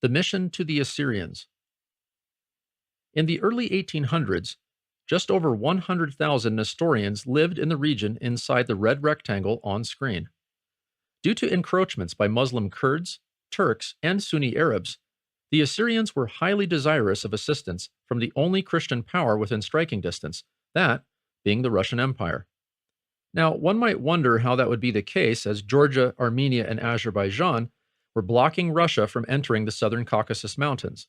The mission to the Assyrians. In the early 1800s, just over 100,000 Nestorians lived in the region inside the red rectangle on screen. Due to encroachments by Muslim Kurds, Turks, and Sunni Arabs, the Assyrians were highly desirous of assistance from the only Christian power within striking distance, that being the Russian Empire. Now, one might wonder how that would be the case, as Georgia, Armenia, and Azerbaijan were blocking Russia from entering the southern Caucasus Mountains.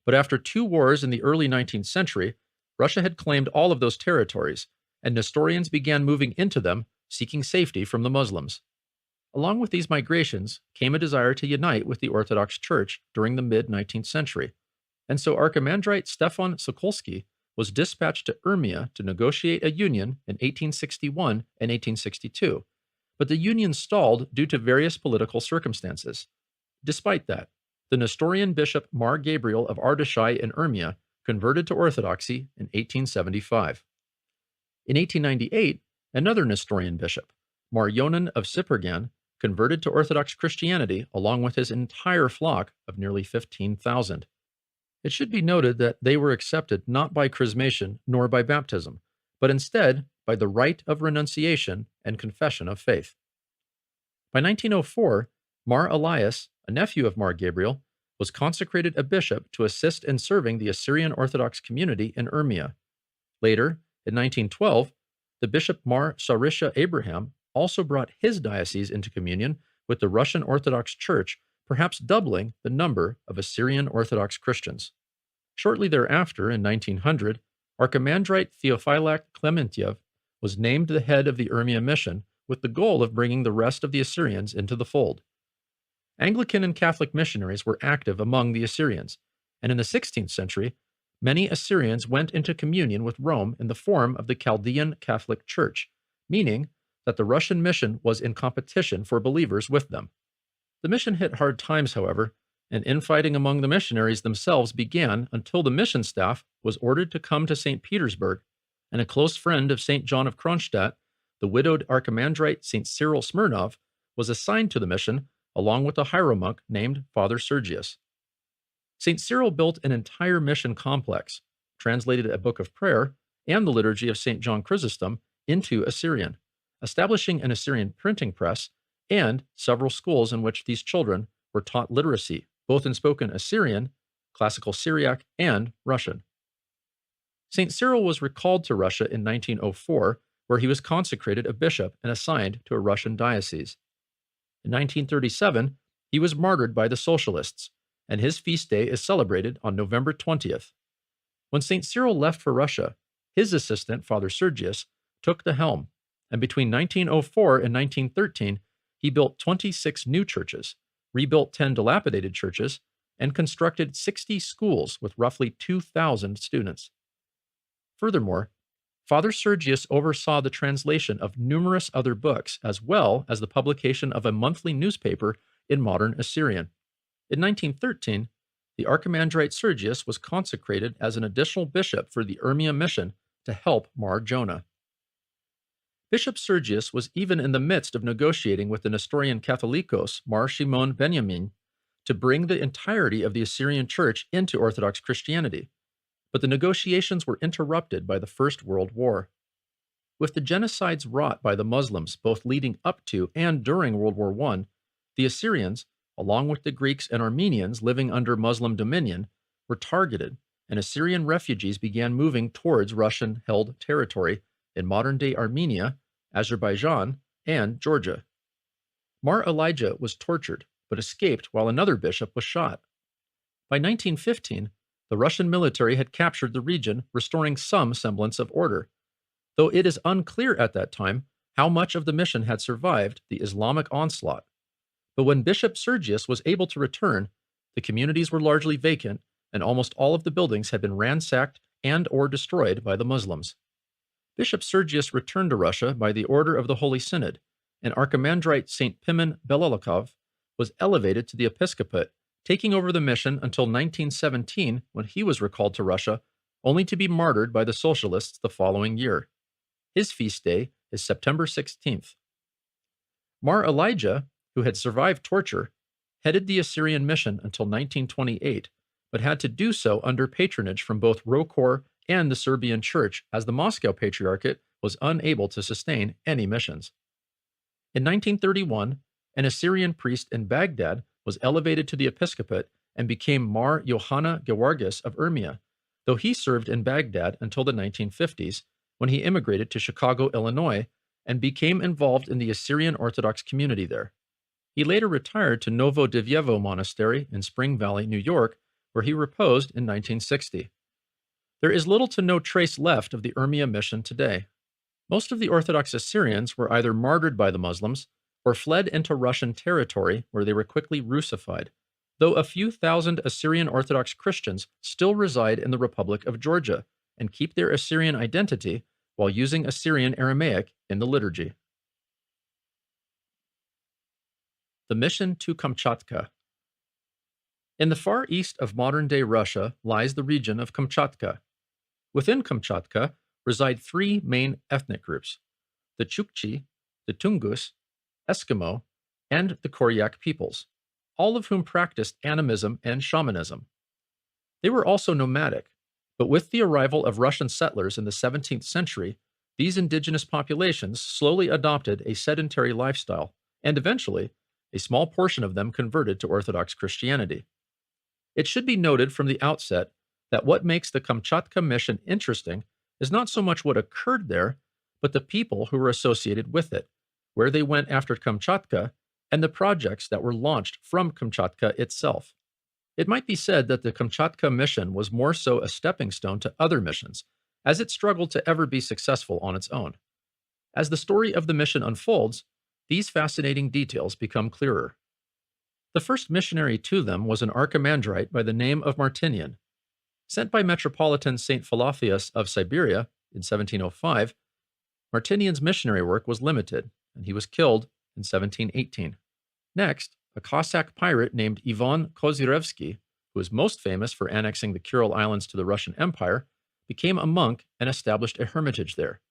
But after 2 wars in the early 19th century, Russia had claimed all of those territories, and Nestorians began moving into them, seeking safety from the Muslims. Along with these migrations came a desire to unite with the Orthodox Church during the mid-19th century, and so Archimandrite Stefan Sokolsky was dispatched to Urmia to negotiate a union in 1861 and 1862, but the union stalled due to various political circumstances. Despite that, the Nestorian bishop Mar Gabriel of Ardeschai in Urmia converted to Orthodoxy in 1875. In 1898, another Nestorian bishop, Mar Yonan of Sipergan, converted to Orthodox Christianity along with his entire flock of nearly 15,000. It should be noted that they were accepted not by chrismation nor by baptism, but instead by the rite of renunciation and confession of faith. By 1904, Mar Elias, a nephew of Mar Gabriel, was consecrated a bishop to assist in serving the Assyrian Orthodox community in Urmia. Later, in 1912, the bishop Mar Sarisha Abraham also brought his diocese into communion with the Russian Orthodox Church, perhaps doubling the number of Assyrian Orthodox Christians. Shortly thereafter, in 1900, Archimandrite Theophylact Clementiev was named the head of the Urmia mission with the goal of bringing the rest of the Assyrians into the fold. Anglican and Catholic missionaries were active among the Assyrians, and in the 16th century, many Assyrians went into communion with Rome in the form of the Chaldean Catholic Church, meaning that the Russian mission was in competition for believers with them. The mission hit hard times, however, and infighting among the missionaries themselves began until the mission staff was ordered to come to St. Petersburg, and a close friend of St. John of Kronstadt, the widowed Archimandrite St. Cyril Smirnov, was assigned to the mission along with a hieromonk named Father Sergius. St. Cyril built an entire mission complex, translated a book of prayer and the liturgy of St. John Chrysostom into Assyrian, establishing an Assyrian printing press and several schools in which these children were taught literacy, both in spoken Assyrian, Classical Syriac, and Russian. St. Cyril was recalled to Russia in 1904, where he was consecrated a bishop and assigned to a Russian diocese. In 1937, he was martyred by the Socialists, and his feast day is celebrated on November 20th. When St. Cyril left for Russia, his assistant, Father Sergius, took the helm, and between 1904 and 1913, he built 26 new churches, rebuilt 10 dilapidated churches, and constructed 60 schools with roughly 2,000 students. Furthermore, Father Sergius oversaw the translation of numerous other books, as well as the publication of a monthly newspaper in modern Assyrian. In 1913, the Archimandrite Sergius was consecrated as an additional bishop for the Urmia mission to help Mar Jonah. Bishop Sergius was even in the midst of negotiating with the Nestorian Catholicos Mar Shimon Benjamin to bring the entirety of the Assyrian Church into Orthodox Christianity, but the negotiations were interrupted by the First World War. With the genocides wrought by the Muslims both leading up to and during World War I, the Assyrians, along with the Greeks and Armenians living under Muslim dominion, were targeted, and Assyrian refugees began moving towards Russian-held territory in modern-day Armenia, Azerbaijan, and Georgia. Mar Elijah was tortured, but escaped while another bishop was shot. By 1915, the Russian military had captured the region, restoring some semblance of order, though it is unclear at that time how much of the mission had survived the Islamic onslaught. But when Bishop Sergius was able to return, the communities were largely vacant, and almost all of the buildings had been ransacked and or destroyed by the Muslims. Bishop Sergius returned to Russia by the order of the Holy Synod, and Archimandrite St. Pimen Belalikov was elevated to the episcopate, taking over the mission until 1917 when he was recalled to Russia, only to be martyred by the socialists the following year. His feast day is September 16th. Mar Elijah, who had survived torture, headed the Assyrian mission until 1928, but had to do so under patronage from both Rokor and the Serbian Church, as the Moscow Patriarchate was unable to sustain any missions. In 1931, an Assyrian priest in Baghdad was elevated to the episcopate and became Mar Johanna Gewargis of Urmia, though he served in Baghdad until the 1950s, when he immigrated to Chicago, Illinois, and became involved in the Assyrian Orthodox community there. He later retired to Novodevyevo Monastery in Spring Valley, New York, where he reposed in 1960. There is little to no trace left of the Urmia mission today. Most of the Orthodox Assyrians were either martyred by the Muslims or fled into Russian territory, where they were quickly Russified, though a few thousand Assyrian Orthodox Christians still reside in the Republic of Georgia and keep their Assyrian identity while using Assyrian Aramaic in the liturgy. The mission to Kamchatka. In the far east of modern-day Russia lies the region of Kamchatka. Within Kamchatka reside three main ethnic groups: the Chukchi, the Tungus, Eskimo, and the Koryak peoples, all of whom practiced animism and shamanism. They were also nomadic, but with the arrival of Russian settlers in the 17th century, these indigenous populations slowly adopted a sedentary lifestyle, and eventually, a small portion of them converted to Orthodox Christianity. It should be noted from the outset that what makes the Kamchatka mission interesting is not so much what occurred there, but the people who were associated with it, where they went after Kamchatka, and the projects that were launched from Kamchatka itself. It might be said that the Kamchatka mission was more so a stepping stone to other missions, as it struggled to ever be successful on its own. As the story of the mission unfolds, these fascinating details become clearer. The first missionary to them was an archimandrite by the name of Martinian. Sent by Metropolitan St. Philotheus of Siberia in 1705, Martinian's missionary work was limited, and he was killed in 1718. Next, a Cossack pirate named Ivan Kozyrevsky, who is most famous for annexing the Kuril Islands to the Russian Empire, became a monk and established a hermitage there.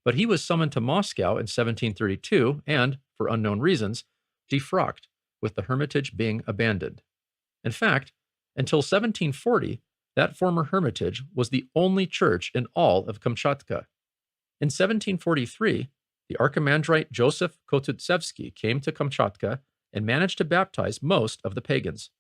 But he was summoned to Moscow in 1732 and, for unknown reasons, defrocked, with the hermitage being abandoned. In fact, until 1740, that former hermitage was the only church in all of Kamchatka. In 1743, the archimandrite Joseph Kotutsevsky came to Kamchatka and managed to baptize most of the pagans.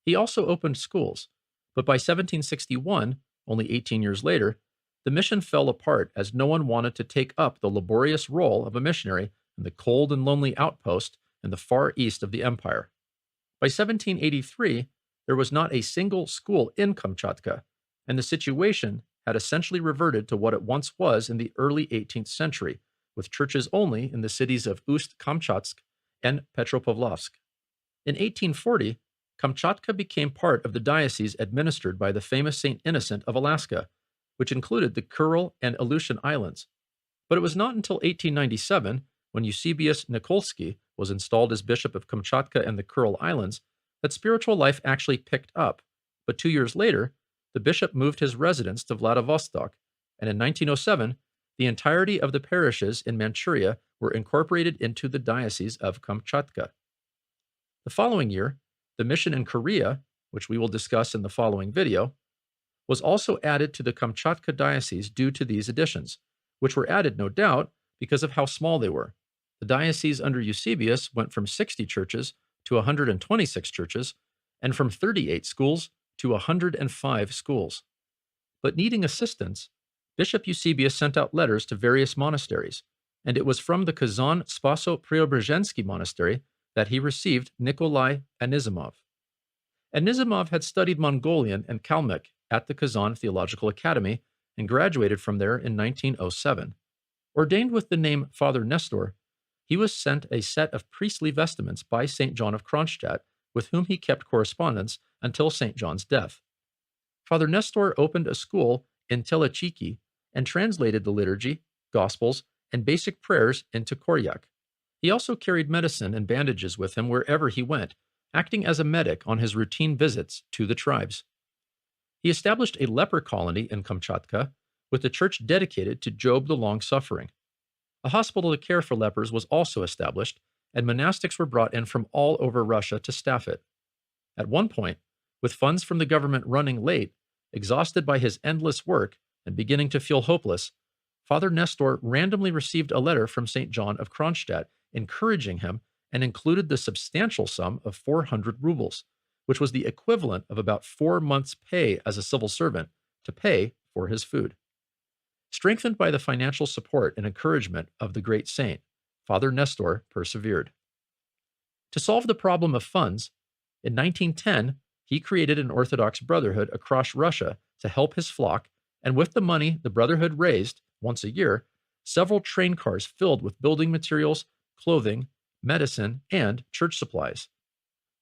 He also opened schools, but by 1761, only 18 years later, the mission fell apart as no one wanted to take up the laborious role of a missionary in the cold and lonely outpost in the far east of the empire. By 1783, there was not a single school in Kamchatka, and the situation had essentially reverted to what it once was in the early 18th century, with churches only in the cities of Ust-Kamchatsk and Petropavlovsk. In 1840, Kamchatka became part of the diocese administered by the famous St. Innocent of Alaska, which included the Kuril and Aleutian Islands. But it was not until 1897, when Eusebius Nikolsky was installed as Bishop of Kamchatka and the Kuril Islands, that spiritual life actually picked up. But 2 years later, the bishop moved his residence to Vladivostok, and in 1907, the entirety of the parishes in Manchuria were incorporated into the Diocese of Kamchatka. The following year, the mission in Korea, which we will discuss in the following video, was also added to the Kamchatka Diocese due to these additions, which were added, no doubt, because of how small they were. The diocese under Eusebius went from 60 churches to 126 churches, and from 38 schools to 105 schools. But needing assistance, Bishop Eusebius sent out letters to various monasteries, and it was from the Kazan Spaso-Preobrazhensky monastery that he received Nikolai Anisimov. Anisimov had studied Mongolian and Kalmyk at the Kazan Theological Academy and graduated from there in 1907. Ordained with the name Father Nestor, he was sent a set of priestly vestments by St. John of Kronstadt, with whom he kept correspondence until St. John's death. Father Nestor opened a school in Telechiki and translated the liturgy, gospels, and basic prayers into Koryak. He also carried medicine and bandages with him wherever he went, acting as a medic on his routine visits to the tribes. He established a leper colony in Kamchatka, with a church dedicated to Job the Long-Suffering. A hospital to care for lepers was also established, and monastics were brought in from all over Russia to staff it. At one point, with funds from the government running late, exhausted by his endless work and beginning to feel hopeless, Father Nestor randomly received a letter from St. John of Kronstadt encouraging him and included the substantial sum of 400 rubles, which was the equivalent of about 4 months' pay as a civil servant, to pay for his food. Strengthened by the financial support and encouragement of the great saint, Father Nestor persevered. To solve the problem of funds, in 1910, he created an Orthodox brotherhood across Russia to help his flock, and with the money the brotherhood raised, once a year, several train cars filled with building materials, clothing, medicine, and church supplies.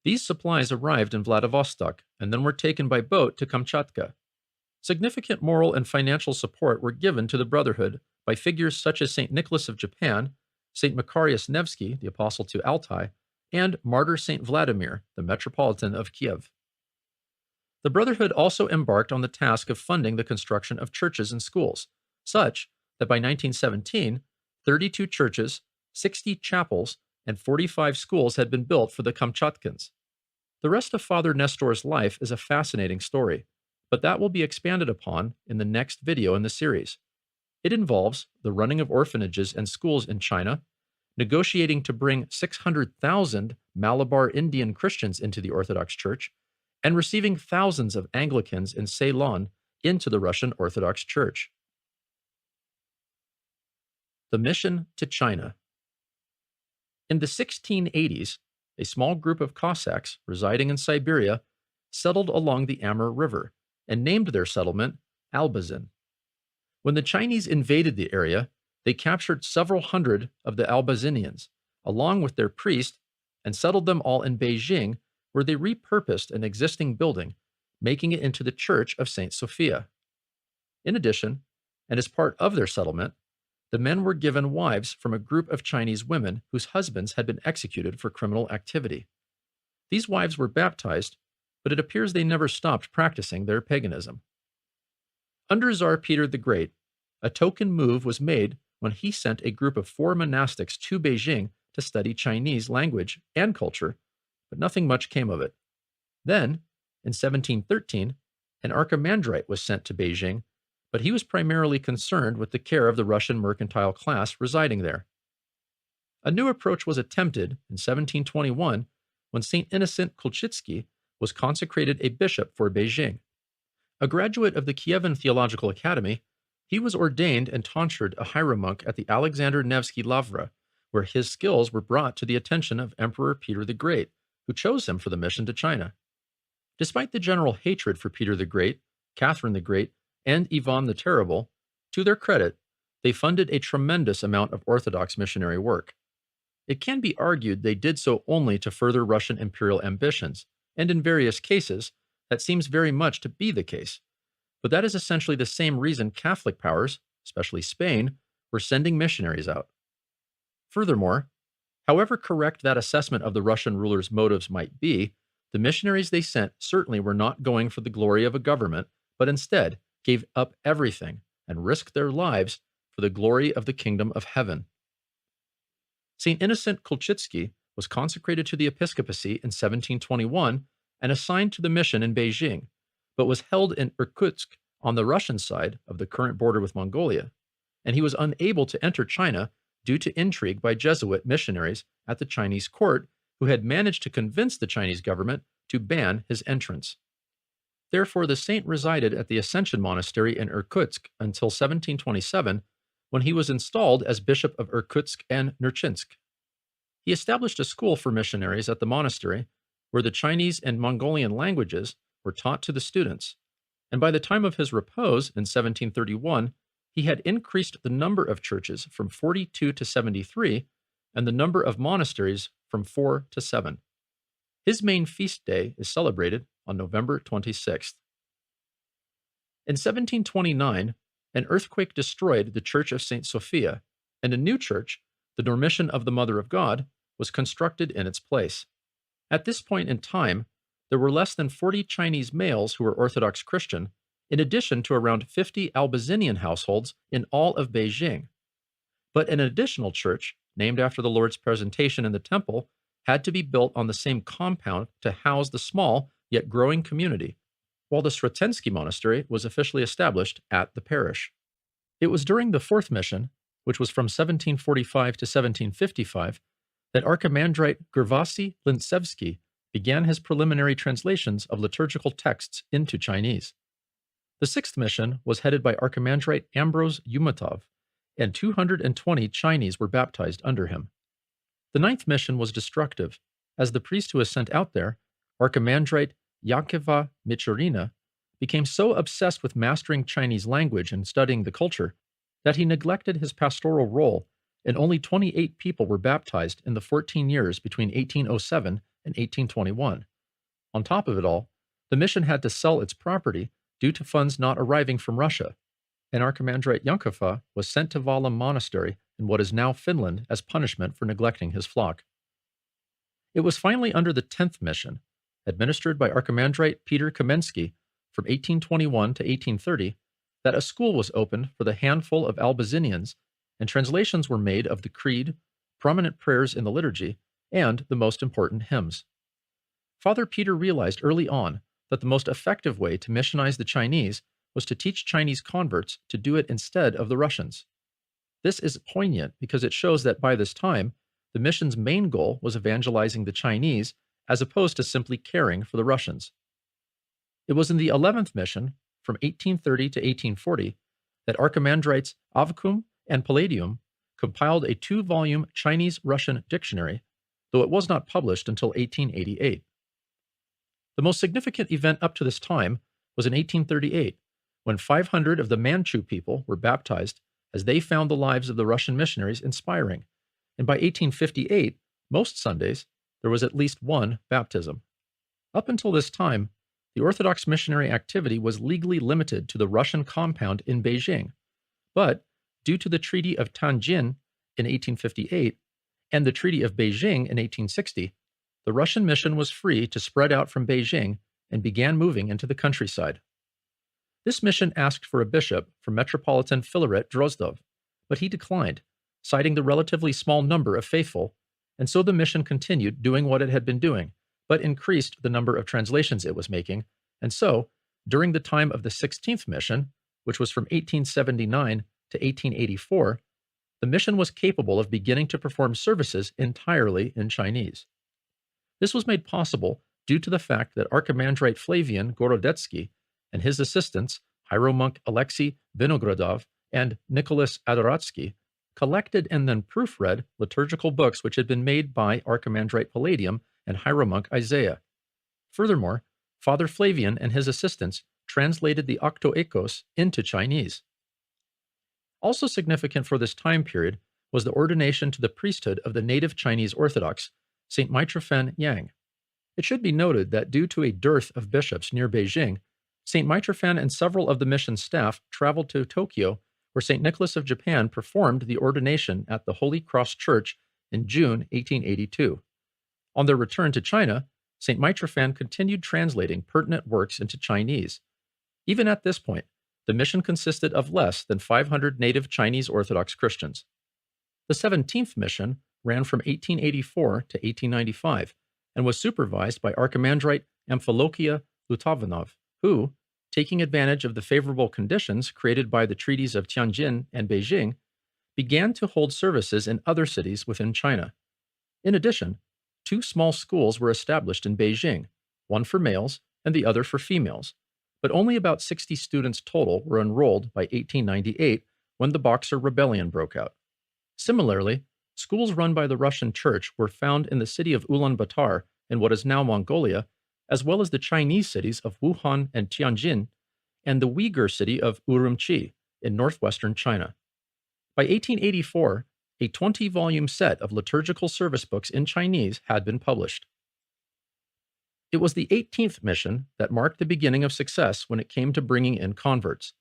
These supplies arrived in Vladivostok and then were taken by boat to Kamchatka. Significant moral and financial support were given to the brotherhood by figures such as St. Nicholas of Japan, St. Macarius Nevsky, the apostle to Altai, and Martyr St. Vladimir, the Metropolitan of Kiev. The brotherhood also embarked on the task of funding the construction of churches and schools, such that by 1917, 32 churches, 60 chapels, and 45 schools had been built for the Kamchatkans. The rest of Father Nestor's life is a fascinating story, but that will be expanded upon in the next video in the series. It involves the running of orphanages and schools in China, negotiating to bring 600,000 Malabar Indian Christians into the Orthodox Church, and receiving thousands of Anglicans in Ceylon into the Russian Orthodox Church. The mission to China. In the 1680s, a small group of Cossacks residing in Siberia settled along the Amur River and named their settlement Albazin. When the Chinese invaded the area, they captured several hundred of the Albazinians, along with their priest, and settled them all in Beijing, where they repurposed an existing building, making it into the Church of St. Sophia. In addition, and as part of their settlement, the men were given wives from a group of Chinese women whose husbands had been executed for criminal activity. These wives were baptized, but it appears they never stopped practicing their paganism. Under Tsar Peter the Great, a token move was made when he sent a group of 4 monastics to Beijing to study Chinese language and culture, but nothing much came of it. Then, in 1713, an archimandrite was sent to Beijing, but he was primarily concerned with the care of the Russian mercantile class residing there. A new approach was attempted in 1721 when St. Innocent Kulchitsky was consecrated a bishop for Beijing. A graduate of the Kievan Theological Academy, he was ordained and tonsured a hieromonk at the Alexander Nevsky Lavra, where his skills were brought to the attention of Emperor Peter the Great, who chose him for the mission to China. Despite the general hatred for Peter the Great, Catherine the Great, and Ivan the Terrible, to their credit, they funded a tremendous amount of Orthodox missionary work. It can be argued they did so only to further Russian imperial ambitions, and in various cases, that seems very much to be the case. But that is essentially the same reason Catholic powers, especially Spain, were sending missionaries out. Furthermore, however correct that assessment of the Russian rulers' motives might be, the missionaries they sent certainly were not going for the glory of a government, but instead gave up everything and risked their lives for the glory of the kingdom of heaven. St. Innocent Kulchitsky was consecrated to the episcopacy in 1721 and assigned to the mission in Beijing, but was held in Irkutsk on the Russian side of the current border with Mongolia, and he was unable to enter China due to intrigue by Jesuit missionaries at the Chinese court who had managed to convince the Chinese government to ban his entrance. Therefore, the saint resided at the Ascension Monastery in Irkutsk until 1727, when he was installed as Bishop of Irkutsk and Nerchinsk. He established a school for missionaries at the monastery, where the Chinese and Mongolian languages were taught to the students, and by the time of his repose in 1731, he had increased the number of churches from 42 to 73, and the number of monasteries from 4 to 7. His main feast day is celebrated on November 26th. In 1729, an earthquake destroyed the Church of St. Sophia, and a new church, the Dormition of the Mother of God, was constructed in its place. At this point in time, there were less than 40 Chinese males who were Orthodox Christian, in addition to around 50 Albazinian households in all of Beijing. But an additional church, named after the Lord's presentation in the temple, had to be built on the same compound to house the small yet growing community, while the Sretensky monastery was officially established at the parish. It was during the fourth mission, which was from 1745 to 1755, that Archimandrite Geraci Lintsevsky began his preliminary translations of liturgical texts into Chinese. The sixth mission was headed by Archimandrite Ambrose Yumatov, and 220 Chinese were baptized under him. The ninth mission was destructive, as the priest who was sent out there, Archimandrite Yankeva Michurina, became so obsessed with mastering Chinese language and studying the culture that he neglected his pastoral role, and only 28 people were baptized in the 14 years between 1807 and 1821. On top of it all, the mission had to sell its property due to funds not arriving from Russia, and Archimandrite Yankeva was sent to Valam Monastery in what is now Finland as punishment for neglecting his flock. It was finally under the 10th mission, administered by Archimandrite Peter Kamensky from 1821 to 1830, that a school was opened for the handful of Albazinians, and translations were made of the Creed, prominent prayers in the liturgy, and the most important hymns. Father Peter realized early on that the most effective way to missionize the Chinese was to teach Chinese converts to do it instead of the Russians. This is poignant because it shows that by this time, the mission's main goal was evangelizing the Chinese as opposed to simply caring for the Russians. It was in the 11th mission, from 1830 to 1840, that Archimandrites Avvakum and Palladium compiled a 2-volume Chinese-Russian dictionary, though it was not published until 1888. The most significant event up to this time was in 1838, when 500 of the Manchu people were baptized as they found the lives of the Russian missionaries inspiring, and by 1858, most Sundays, there was at least one baptism. Up until this time, the Orthodox missionary activity was legally limited to the Russian compound in Beijing, but due to the Treaty of Tianjin in 1858 and the Treaty of Beijing in 1860, the Russian mission was free to spread out from Beijing and began moving into the countryside. This mission asked for a bishop from Metropolitan Filaret Drozdov, but he declined, citing the relatively small number of faithful, and so the mission continued doing what it had been doing, but increased the number of translations it was making, and so, during the time of the 16th mission, which was from 1879 to 1884, the mission was capable of beginning to perform services entirely in Chinese. This was made possible due to the fact that Archimandrite Flavian Gorodetsky and his assistants, hieromonk Alexei Vinogradov and Nicholas Adoratsky, collected and then proofread liturgical books which had been made by Archimandrite Palladium and hieromonk Isaiah. Furthermore, Father Flavian and his assistants translated the Octoekos into Chinese. Also significant for this time period was the ordination to the priesthood of the native Chinese Orthodox, St. Mitrofan Yang. It should be noted that due to a dearth of bishops near Beijing, St. Mitrofan and several of the mission staff traveled to Tokyo, where St. Nicholas of Japan performed the ordination at the Holy Cross Church in June 1882. On their return to China, St. Mitrofan continued translating pertinent works into Chinese. Even at this point, the mission consisted of less than 500 native Chinese Orthodox Christians. The 17th mission ran from 1884 to 1895 and was supervised by Archimandrite Amphilochia Lutavanov, who, taking advantage of the favorable conditions created by the treaties of Tianjin and Beijing, began to hold services in other cities within China. In addition, 2 small schools were established in Beijing, one for males and the other for females, but only about 60 students total were enrolled by 1898 when the Boxer Rebellion broke out. Similarly, schools run by the Russian Church were found in the city of Ulaanbaatar in what is now Mongolia, as well as the Chinese cities of Wuhan and Tianjin, and the Uyghur city of Urumqi in northwestern China. By 1884, a 20-volume set of liturgical service books in Chinese had been published. It was the 18th mission that marked the beginning of success when it came to bringing in converts.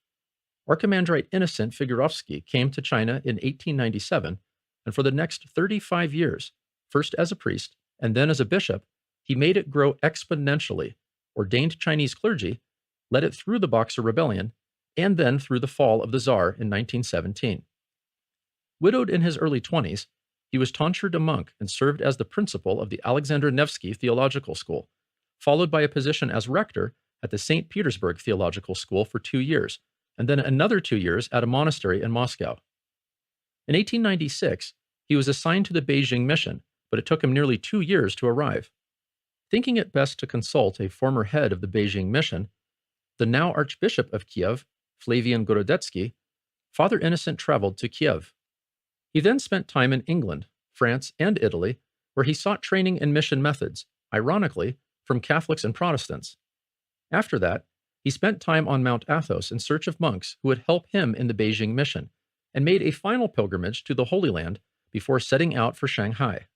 Archimandrite Innocent Figurovsky came to China in 1897, and for the next 35 years, first as a priest and then as a bishop, he made it grow exponentially, ordained Chinese clergy, led it through the Boxer Rebellion, and then through the fall of the Tsar in 1917. Widowed in his early 20s, he was tonsured a monk and served as the principal of the Alexander Nevsky Theological School, followed by a position as rector at the St. Petersburg Theological School for 2 years, and then another 2 years at a monastery in Moscow. In 1896, he was assigned to the Beijing mission, but it took him nearly 2 years to arrive. Thinking it best to consult a former head of the Beijing mission, the now Archbishop of Kiev, Flavian Gorodetsky, Father Innocent traveled to Kiev. He then spent time in England, France, and Italy, where he sought training in mission methods, ironically, from Catholics and Protestants. After that, he spent time on Mount Athos in search of monks who would help him in the Beijing mission, and made a final pilgrimage to the Holy Land before setting out for Shanghai.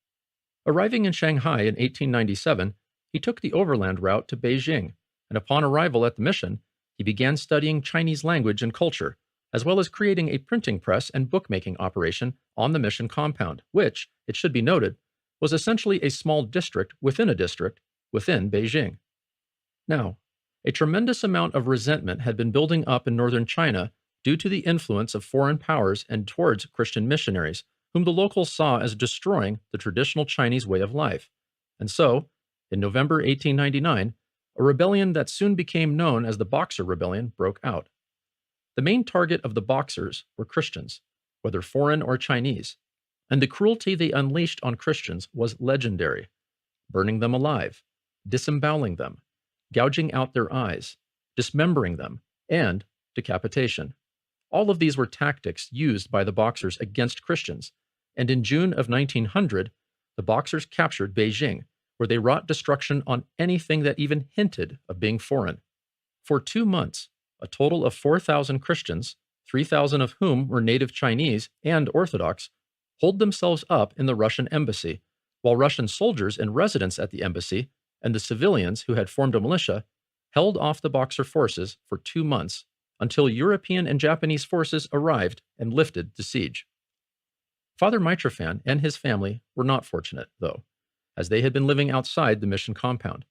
Arriving in Shanghai in 1897, he took the overland route to Beijing, and upon arrival at the mission, he began studying Chinese language and culture, as well as creating a printing press and bookmaking operation on the mission compound, which, it should be noted, was essentially a small district within a district within Beijing. Now, a tremendous amount of resentment had been building up in northern China due to the influence of foreign powers and towards Christian missionaries, whom the locals saw as destroying the traditional Chinese way of life. And so, in November 1899, a rebellion that soon became known as the Boxer Rebellion broke out. The main target of the Boxers were Christians, whether foreign or Chinese, and the cruelty they unleashed on Christians was legendary, burning them alive, disemboweling them, gouging out their eyes, dismembering them, and decapitation. All of these were tactics used by the Boxers against Christians, and in June of 1900, the Boxers captured Beijing, where they wrought destruction on anything that even hinted of being foreign. For 2 months, a total of 4,000 Christians, 3,000 of whom were native Chinese and Orthodox, holed themselves up in the Russian embassy, while Russian soldiers in residence at the embassy and the civilians who had formed a militia held off the Boxer forces for 2 months until European and Japanese forces arrived and lifted the siege. Father Mitrofan and his family were not fortunate, though, as they had been living outside the mission compound.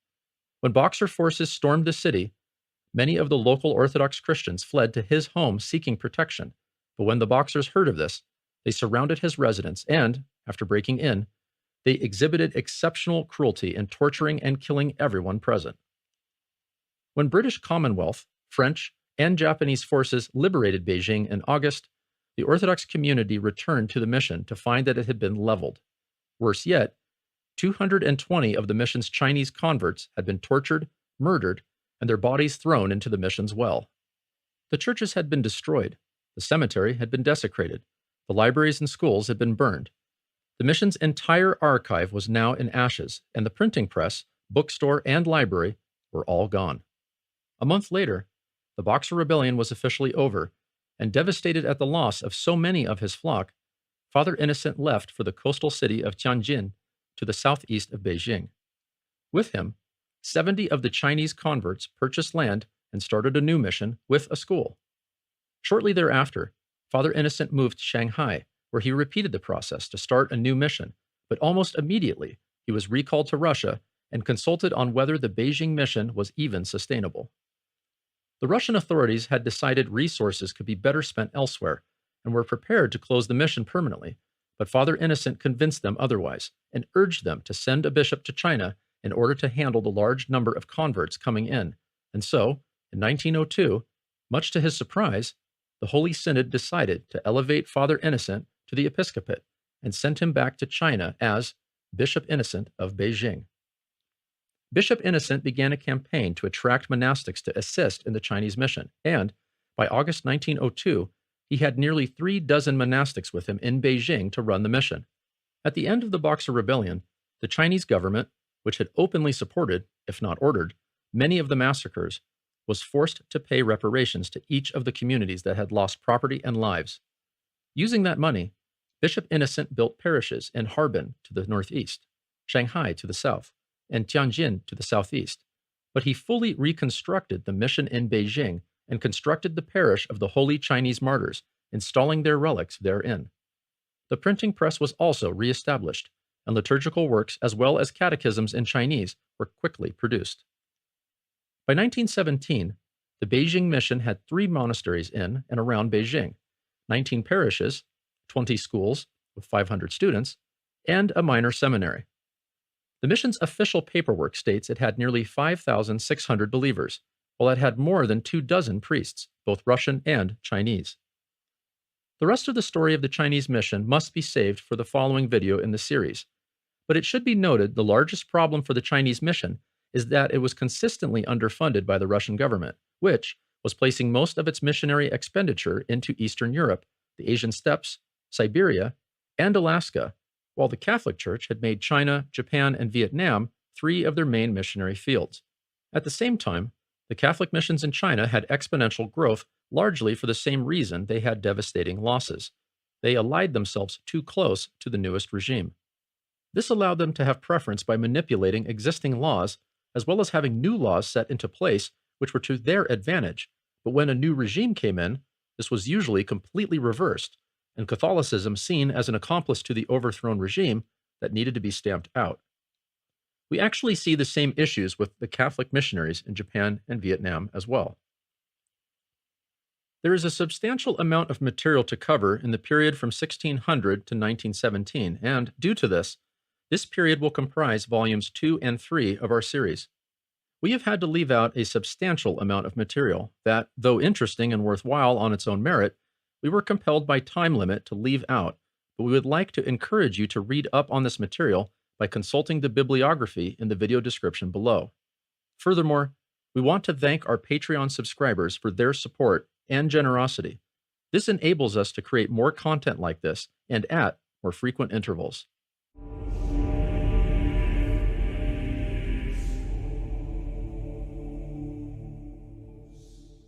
When Boxer forces stormed the city, many of the local Orthodox Christians fled to his home seeking protection, but when the Boxers heard of this, they surrounded his residence and, after breaking in, they exhibited exceptional cruelty in torturing and killing everyone present. When British Commonwealth, French, and Japanese forces liberated Beijing in August, the Orthodox community returned to the mission to find that it had been leveled. Worse yet, 220 of the mission's Chinese converts had been tortured, murdered, and their bodies thrown into the mission's well. The churches had been destroyed, the cemetery had been desecrated, the libraries and schools had been burned. The mission's entire archive was now in ashes, and the printing press, bookstore, and library were all gone. A month later, the Boxer Rebellion was officially over, and devastated at the loss of so many of his flock, Father Innocent left for the coastal city of Tianjin to the southeast of Beijing. With him, 70 of the Chinese converts purchased land and started a new mission with a school. Shortly thereafter, Father Innocent moved to Shanghai, where he repeated the process to start a new mission, but almost immediately he was recalled to Russia and consulted on whether the Beijing mission was even sustainable. The Russian authorities had decided resources could be better spent elsewhere and were prepared to close the mission permanently, but Father Innocent convinced them otherwise and urged them to send a bishop to China in order to handle the large number of converts coming in. And so, in 1902, much to his surprise, the Holy Synod decided to elevate Father Innocent to the episcopate and sent him back to China as Bishop Innocent of Beijing. Bishop Innocent began a campaign to attract monastics to assist in the Chinese mission, and by August 1902, he had nearly 36 monastics with him in Beijing to run the mission. At the end of the Boxer Rebellion, the Chinese government, which had openly supported, if not ordered, many of the massacres, was forced to pay reparations to each of the communities that had lost property and lives. Using that money, Bishop Innocent built parishes in Harbin to the northeast, Shanghai to the south, and Tianjin to the southeast, but he fully reconstructed the mission in Beijing and constructed the parish of the Holy Chinese Martyrs, installing their relics therein. The printing press was also re-established, and liturgical works as well as catechisms in Chinese were quickly produced. By 1917, the Beijing mission had 3 monasteries in and around Beijing, 19 parishes, 20 schools with 500 students, and a minor seminary. The mission's official paperwork states it had nearly 5,600 believers, while it had more than 24 priests, both Russian and Chinese. The rest of the story of the Chinese mission must be saved for the following video in the series, but it should be noted the largest problem for the Chinese mission is that it was consistently underfunded by the Russian government, which was placing most of its missionary expenditure into Eastern Europe, the Asian steppes, Siberia, and Alaska, while the Catholic Church had made China, Japan, and Vietnam 3 of their main missionary fields. At the same time, the Catholic missions in China had exponential growth largely for the same reason they had devastating losses. They allied themselves too close to the newest regime. This allowed them to have preference by manipulating existing laws, as well as having new laws set into place which were to their advantage. But when a new regime came in, this was usually completely reversed, and Catholicism seen as an accomplice to the overthrown regime that needed to be stamped out. We actually see the same issues with the Catholic missionaries in Japan and Vietnam as well. There is a substantial amount of material to cover in the period from 1600 to 1917, and due to this period will comprise volumes 2 and 3 of our series. We have had to leave out a substantial amount of material that, though interesting and worthwhile on its own merit, we were compelled by time limit to leave out, but we would like to encourage you to read up on this material by consulting the bibliography in the video description below. Furthermore, we want to thank our Patreon subscribers for their support and generosity. This enables us to create more content like this and at more frequent intervals.